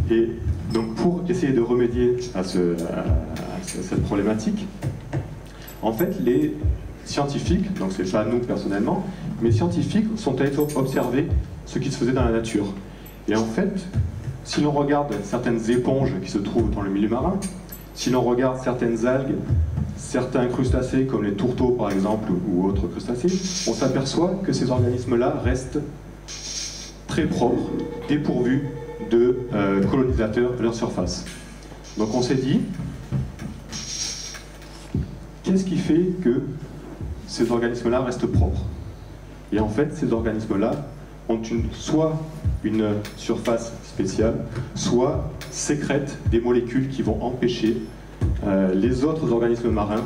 Et donc pour essayer de remédier à cette problématique, en fait les scientifiques, donc c'est pas nous personnellement, mais les scientifiques sont allés observer ce qui se faisait dans la nature. Et en fait, si l'on regarde certaines éponges qui se trouvent dans le milieu marin, si l'on regarde certaines algues, certains crustacés comme les tourteaux par exemple ou autres crustacés, on s'aperçoit que ces organismes-là restent très propres, dépourvus de colonisateurs à leur surface. Donc on s'est dit, qu'est-ce qui fait que ces organismes-là restent propres? Et en fait, ces organismes-là ont soit une surface spéciale, soit sécrètent des molécules qui vont empêcher les autres organismes marins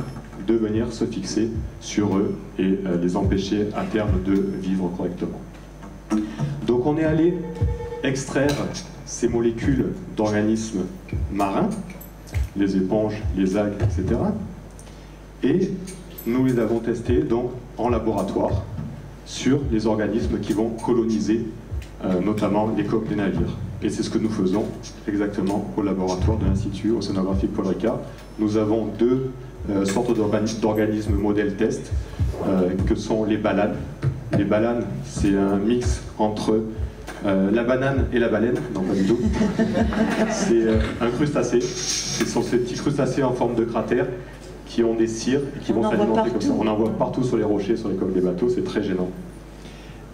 de venir se fixer sur eux et les empêcher à terme de vivre correctement. Donc on est allé extraire ces molécules d'organismes marins, les éponges, les algues, etc. Et nous les avons testées donc en laboratoire sur les organismes qui vont coloniser notamment les coques des navires. Et c'est ce que nous faisons exactement au laboratoire de l'Institut océanographique Paul Ricard. Nous avons deux sortes d'organismes modèles test que sont les balanes. Les balanes, c'est un mix entre la banane et la baleine, non pas du tout. C'est un crustacé. Ce sont ces petits crustacés en forme de cratère qui ont des cires et qui vont s'alimenter comme ça. On en voit partout sur les rochers, sur les coques des bateaux, c'est très gênant.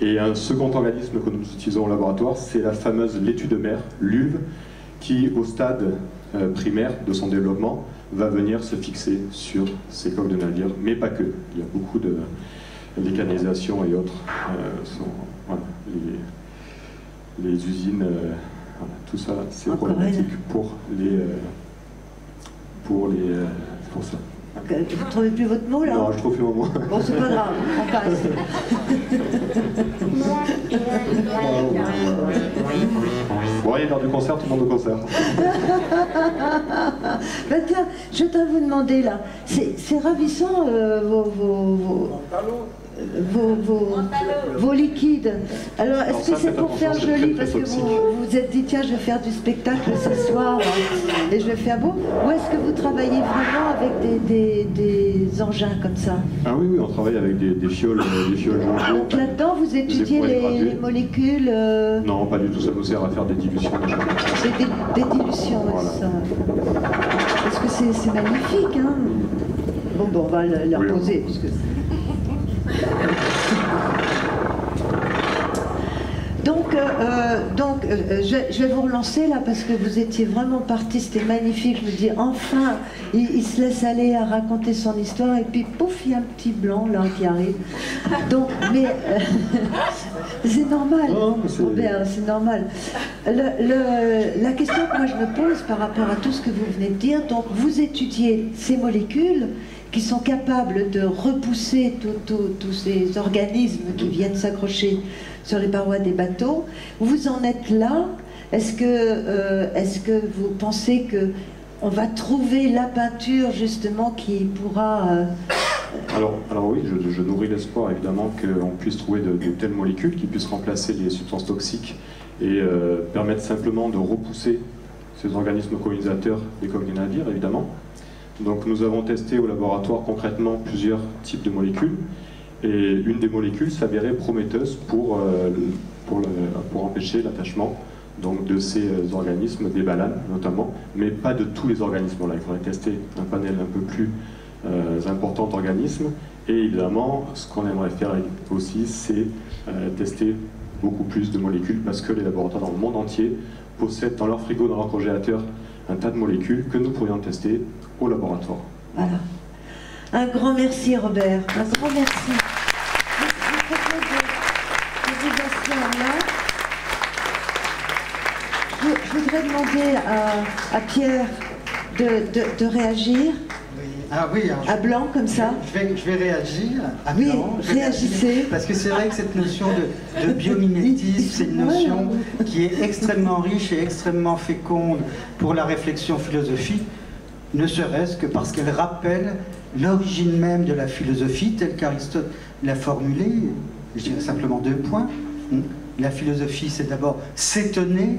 Et un second organisme que nous utilisons au laboratoire, c'est la fameuse laitue de mer, l'ulve, qui au stade primaire de son développement va venir se fixer sur ces coques de navires, mais pas que. Il y a beaucoup de mécanisation et autres, voilà, les usines, voilà, tout ça c'est problématique pour ça. Vous ne trouvez plus votre mot là? Non, je trouve plus mon mot. Bon, c'est pas grave, on passe. Bon, il y a l'heure du concert, tout le monde au concert. Ben tiens, je voudrais vous demander là, c'est ravissant vos liquides. Alors, est-ce que c'est pour faire joli? Parce que vous vous êtes dit, tiens, je vais faire du spectacle ce soir et je vais faire beau. Ou est-ce que vous travaillez vraiment avec des engins comme ça? Ah oui, on travaille avec des fioles jaunes. Donc là-dedans, vous étudiez les molécules Non, pas du tout, ça nous sert à faire des dilutions. Des dilutions, voilà. Ça. Parce que c'est magnifique, hein? Bon, on va le reposer, puisque... Donc, je vais vous relancer là parce que vous étiez vraiment parti, c'était magnifique. Je me dis enfin, il se laisse aller à raconter son histoire et puis pouf, il y a un petit blanc là qui arrive. Donc, mais c'est normal, Robert, c'est normal. La question que moi je me pose par rapport à tout ce que vous venez de dire, donc vous étudiez ces molécules qui sont capables de repousser tous ces organismes qui viennent s'accrocher sur les parois des bateaux. Vous en êtes là. Est-ce que vous pensez qu'on va trouver la peinture justement qui pourra... Alors oui, je nourris l'espoir évidemment qu'on puisse trouver de telles molécules qui puissent remplacer les substances toxiques et permettre simplement de repousser ces organismes colonisateurs des coques des navires, évidemment. Donc nous avons testé au laboratoire concrètement plusieurs types de molécules et une des molécules s'avérait prometteuse pour empêcher l'attachement donc, de ces organismes, des balanes notamment, mais pas de tous les organismes. Là, il faudrait tester un panel un peu plus important d'organismes et évidemment ce qu'on aimerait faire aussi c'est tester beaucoup plus de molécules parce que les laboratoires dans le monde entier possèdent dans leur frigo, dans leur congélateur un tas de molécules que nous pourrions tester au laboratoire. Voilà. Un grand merci Robert, un grand merci. Je voudrais demander à Pierre de réagir. Ah oui, à blanc comme ça. Je vais réagir à oui, blanc. Réagissez. Parce que c'est vrai que cette notion de biomimétisme, c'est une notion qui est extrêmement riche et extrêmement féconde pour la réflexion philosophique, ne serait-ce que parce qu'elle rappelle l'origine même de la philosophie telle qu'Aristote l'a formulée. Je dirais simplement 2 points. La philosophie, c'est d'abord s'étonner,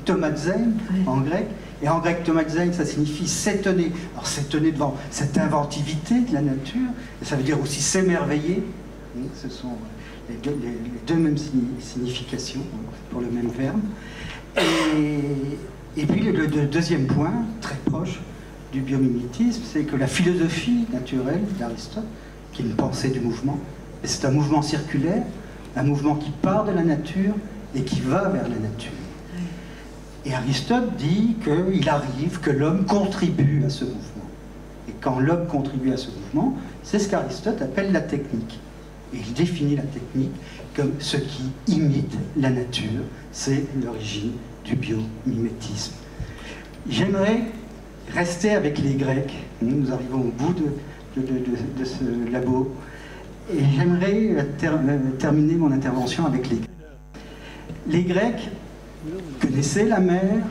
tomazein en grec. Et en grec, tomazein, ça signifie s'étonner. Alors s'étonner devant cette inventivité de la nature, et ça veut dire aussi s'émerveiller. Ce sont les deux mêmes significations pour le même verbe. Et puis le deuxième point, très proche du biomimétisme, c'est que la philosophie naturelle d'Aristote, qui est une pensée du mouvement, c'est un mouvement circulaire, un mouvement qui part de la nature et qui va vers la nature. Et Aristote dit qu'il arrive que l'homme contribue à ce mouvement. Et quand l'homme contribue à ce mouvement, c'est ce qu'Aristote appelle la technique. Et il définit la technique comme ce qui imite la nature. C'est l'origine du biomimétisme. J'aimerais rester avec les Grecs. Nous arrivons au bout de ce labo. Et j'aimerais terminer mon intervention avec les Grecs. Les Grecs connaissaient la mer,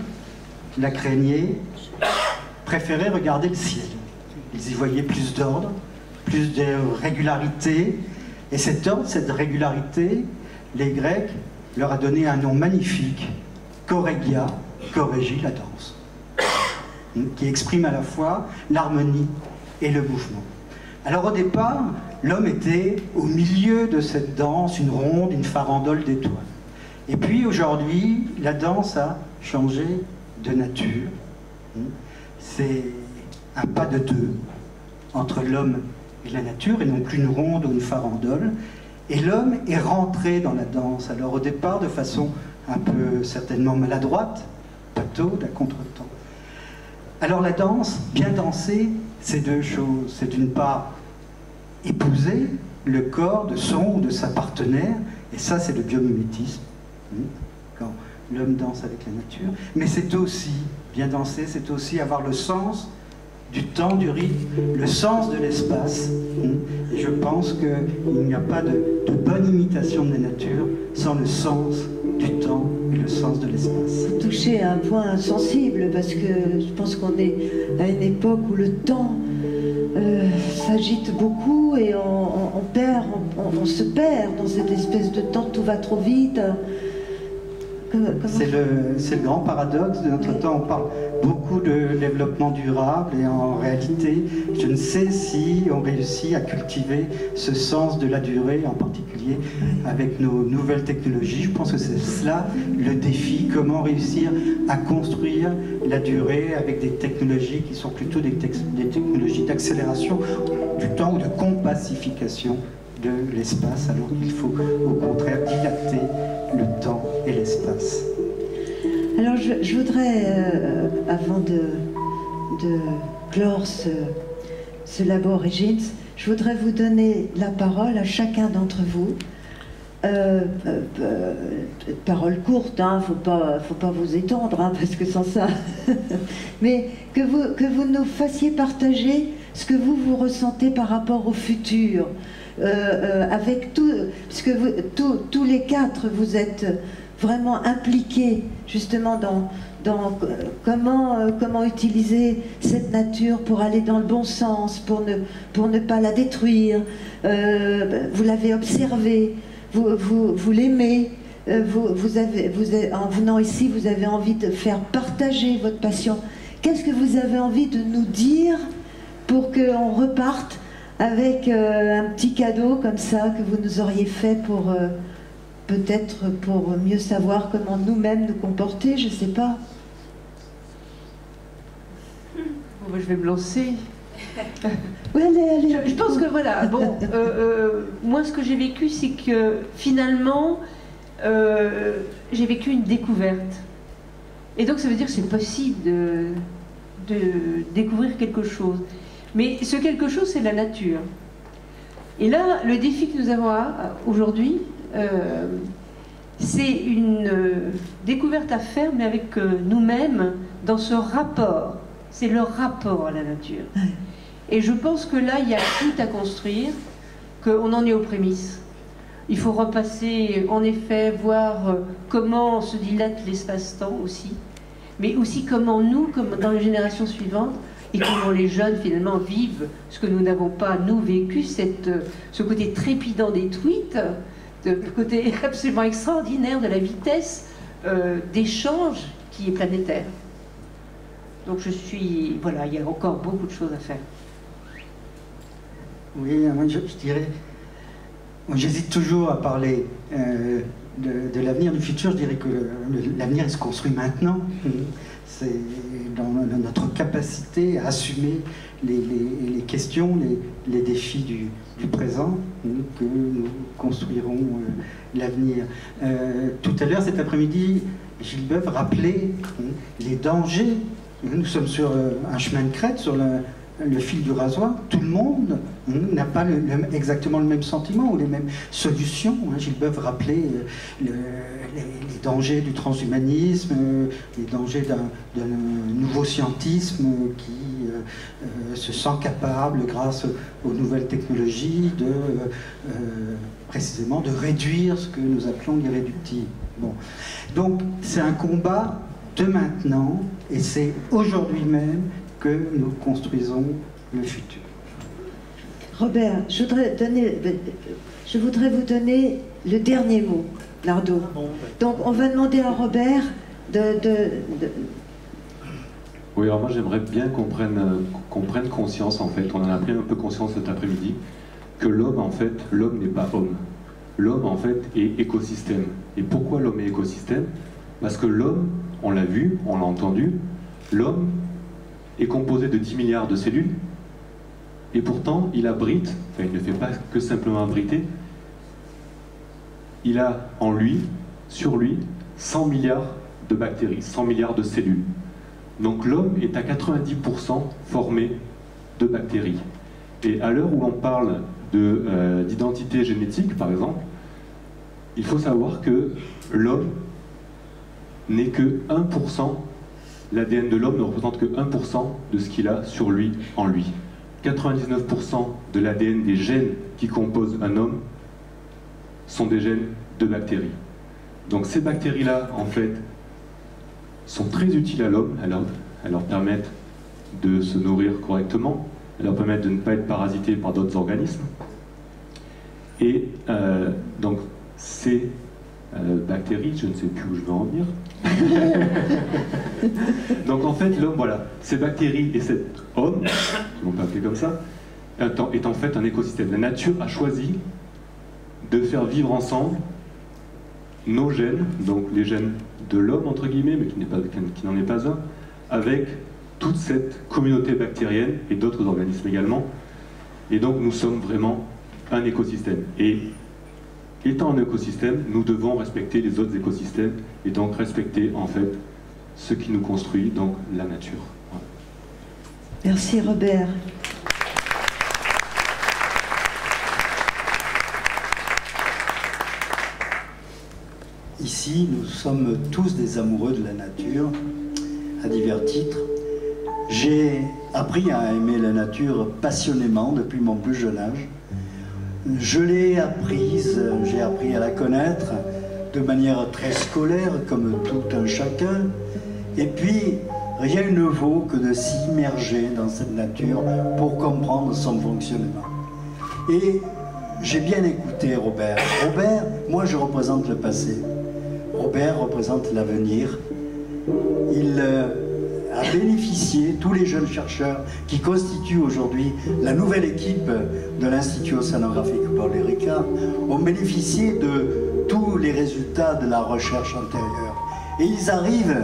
la craignaient, préféraient regarder le ciel. Ils y voyaient plus d'ordre, plus de régularité. Et cet ordre, cette régularité, les Grecs leur a donné un nom magnifique, chorégia, chorégie, la danse, qui exprime à la fois l'harmonie et le mouvement. Alors au départ, l'homme était au milieu de cette danse, une ronde, une farandole d'étoiles. Et puis aujourd'hui, la danse a changé de nature. C'est un pas de deux entre l'homme et la nature, et non plus une ronde ou une farandole. Et l'homme est rentré dans la danse, alors au départ de façon un peu certainement maladroite, bateau d'un contretemps. Alors la danse, bien danser, c'est deux choses. C'est d'une part épouser le corps de son ou de sa partenaire, et ça c'est le biomimétisme, quand l'homme danse avec la nature. Mais c'est aussi, bien danser, c'est aussi avoir le sens du temps, du rythme, le sens de l'espace. Et je pense qu'il n'y a pas de bonne imitation de la nature sans le sens du temps et le sens de l'espace. Vous touchez à un point sensible, parce que je pense qu'on est à une époque où le temps s'agite beaucoup et on se perd dans cette espèce de temps, tout va trop vite. C'est le grand paradoxe de notre temps. On parle beaucoup de développement durable et en réalité, je ne sais si on réussit à cultiver ce sens de la durée, en particulier avec nos nouvelles technologies. Je pense que c'est cela le défi, comment réussir à construire la durée avec des technologies qui sont plutôt des technologies d'accélération du temps ou de compacification de l'espace, alors qu'il faut au contraire dilater le temps et l'espace. Alors je voudrais, avant de clore ce Labo Origins, je voudrais vous donner la parole à chacun d'entre vous. Parole courte, hein, faut pas vous étendre, hein, parce que sans ça... Mais que vous nous fassiez partager ce que vous ressentez par rapport au futur. Avec tout, parce que tous les quatre, vous êtes vraiment impliqués justement dans comment utiliser cette nature pour aller dans le bon sens, pour ne pas la détruire. Vous l'avez observé, vous l'aimez, en venant ici, vous avez envie de faire partager votre passion. Qu'est-ce que vous avez envie de nous dire pour qu'on reparte avec un petit cadeau comme ça que vous nous auriez fait pour peut-être pour mieux savoir comment nous-mêmes nous comporter, je ne sais pas. Bon, je vais me lancer. Oui, allez. Je pense que voilà, bon, moi ce que j'ai vécu, c'est que finalement, j'ai vécu une découverte. Et donc ça veut dire que c'est possible de découvrir quelque chose. Mais ce quelque chose, c'est la nature. Et là, le défi que nous avons aujourd'hui, c'est une découverte à faire, mais avec nous-mêmes, dans ce rapport. C'est le rapport à la nature. Et je pense que là, il y a tout à construire, qu'on en est aux prémices. Il faut repasser, en effet, voir comment se dilate l'espace-temps aussi, mais aussi comment nous, comme dans les générations suivantes, et comment les jeunes finalement vivent ce que nous n'avons pas, nous, vécu, ce côté trépidant des tweets, ce côté absolument extraordinaire de la vitesse d'échange qui est planétaire. Donc voilà, il y a encore beaucoup de choses à faire. Oui, moi je dirais, j'hésite toujours à parler de l'avenir, du futur. Je dirais que l'avenir il se construit maintenant. C'est dans notre capacité à assumer les questions, les défis du présent que nous construirons l'avenir. Tout à l'heure, cet après-midi, Gilles Boeuf rappelait les dangers. Nous sommes sur un chemin de crête, sur le fil du rasoir. Tout le monde n'a pas exactement le même sentiment ou les mêmes solutions. Gilles Boeuf rappelait les dangers du transhumanisme, les dangers d'un nouveau scientisme qui se sent capable, grâce aux nouvelles technologies, précisément de réduire ce que nous appelons l'irréductible. Bon. Donc c'est un combat de maintenant, et c'est aujourd'hui même que nous construisons le futur. Robert, je voudrais vous donner le dernier mot, Nardo. Donc on va demander à Robert Oui, alors moi j'aimerais bien qu'on prenne conscience, en fait, on en a pris un peu conscience cet après-midi, que l'homme, en fait, l'homme n'est pas homme. L'homme, en fait, est écosystème. Et pourquoi l'homme est écosystème? Parce que l'homme, on l'a vu, on l'a entendu, l'homme est composé de 10 milliards de cellules, et pourtant il abrite, enfin il ne fait pas que simplement abriter, il a en lui, sur lui, 100 milliards de bactéries, 100 milliards de cellules. Donc l'homme est à 90% formé de bactéries. Et à l'heure où on parle d'identité génétique, par exemple, il faut savoir que l'homme n'est que 1%, l'ADN de l'homme ne représente que 1% de ce qu'il a sur lui, en lui. 99% de l'ADN des gènes qui composent un homme sont des gènes de bactéries. Donc ces bactéries-là, en fait, sont très utiles à l'homme, elles leur permettent de se nourrir correctement, elles leur permettent de ne pas être parasitées par d'autres organismes. Et donc ces bactéries, je ne sais plus où je veux en venir. Donc en fait l'homme, voilà, ces bactéries et cet homme, on peut appeler comme ça, est en fait un écosystème. La nature a choisi de faire vivre ensemble nos gènes, donc les gènes de l'homme entre guillemets, mais qui n'en est pas un, avec toute cette communauté bactérienne et d'autres organismes également. Et donc nous sommes vraiment un écosystème. Et étant un écosystème, nous devons respecter les autres écosystèmes et donc respecter en fait ce qui nous construit, donc la nature. Voilà. Merci Robert. Ici, nous sommes tous des amoureux de la nature, à divers titres. J'ai appris à aimer la nature passionnément depuis mon plus jeune âge. Je l'ai apprise, j'ai appris à la connaître de manière très scolaire, comme tout un chacun. Et puis, rien ne vaut que de s'immerger dans cette nature pour comprendre son fonctionnement. Et j'ai bien écouté Robert. Robert, moi je représente le passé. Robert représente l'avenir. Il a bénéficié, tous les jeunes chercheurs qui constituent aujourd'hui la nouvelle équipe de l'Institut océanographique Paul Ricard ont bénéficié de tous les résultats de la recherche antérieure. Et ils arrivent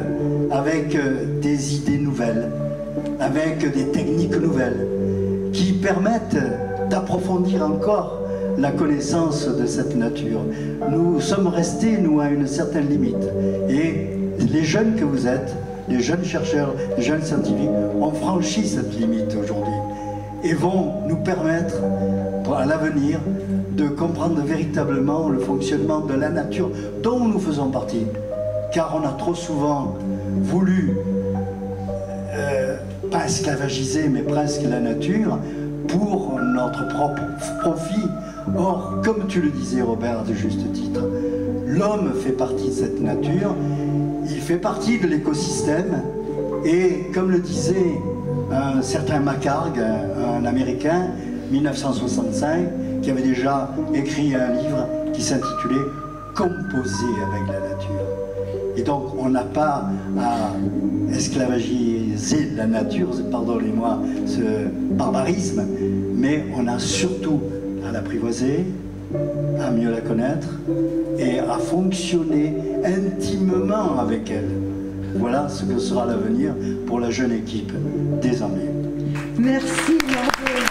avec des idées nouvelles, avec des techniques nouvelles, qui permettent d'approfondir encore la connaissance de cette nature. Nous sommes restés, nous, à une certaine limite. Et les jeunes que vous êtes, les jeunes chercheurs, les jeunes scientifiques, ont franchi cette limite aujourd'hui et vont nous permettre, à l'avenir, de comprendre véritablement le fonctionnement de la nature dont nous faisons partie. Car on a trop souvent voulu, pas esclavagiser, mais presque la nature pour notre propre profit. Or, comme tu le disais, Robert, à de juste titre, l'homme fait partie de cette nature, il fait partie de l'écosystème, et comme le disait un certain McHargue, un Américain, 1965, qui avait déjà écrit un livre qui s'intitulait « Composer avec la nature ». Et donc, on n'a pas à esclavagiser la nature, pardonnez-moi ce barbarisme, mais on a surtout à l'apprivoiser, à mieux la connaître et à fonctionner intimement avec elle. Voilà ce que sera l'avenir pour la jeune équipe désormais. Merci Nardo.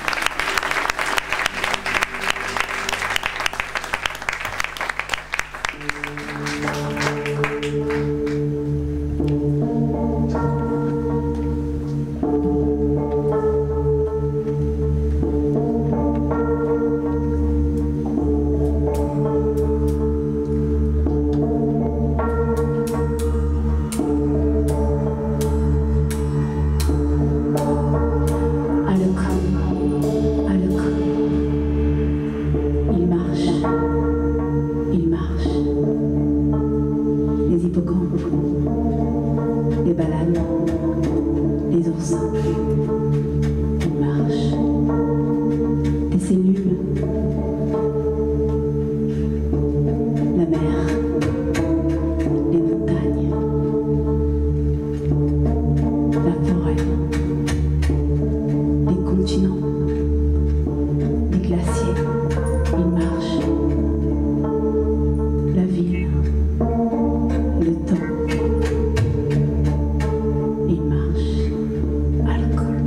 sang. Il marche. Des cellules. La mer. Les montagnes. La forêt. Les continents. Les glaciers. Il marche. La ville. Le temps. Il marche. Alcool.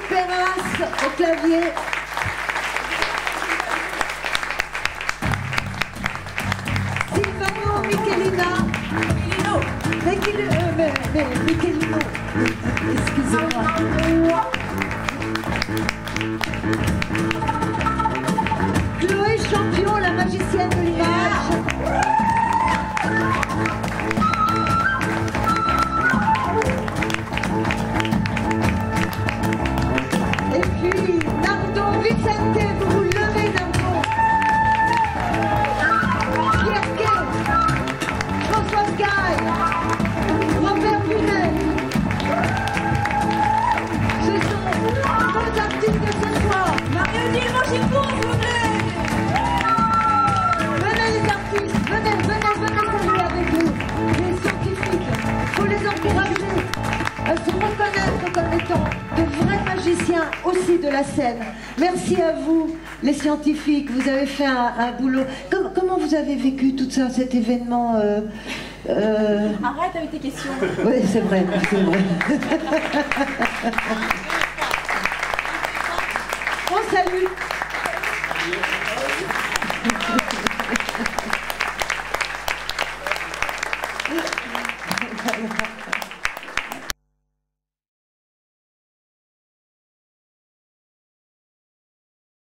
Perras au clavier. Silvano Michelina. Michelino. Excusez-moi. Chloé Champion, la magicienne de l'image. les encourager à se reconnaître comme étant de vrais magiciens aussi de la scène. Merci à vous, les scientifiques, vous avez fait un boulot. Comment vous avez vécu tout ça, cet événement Arrête avec tes questions. Oui, c'est vrai, c'est vrai. On salue.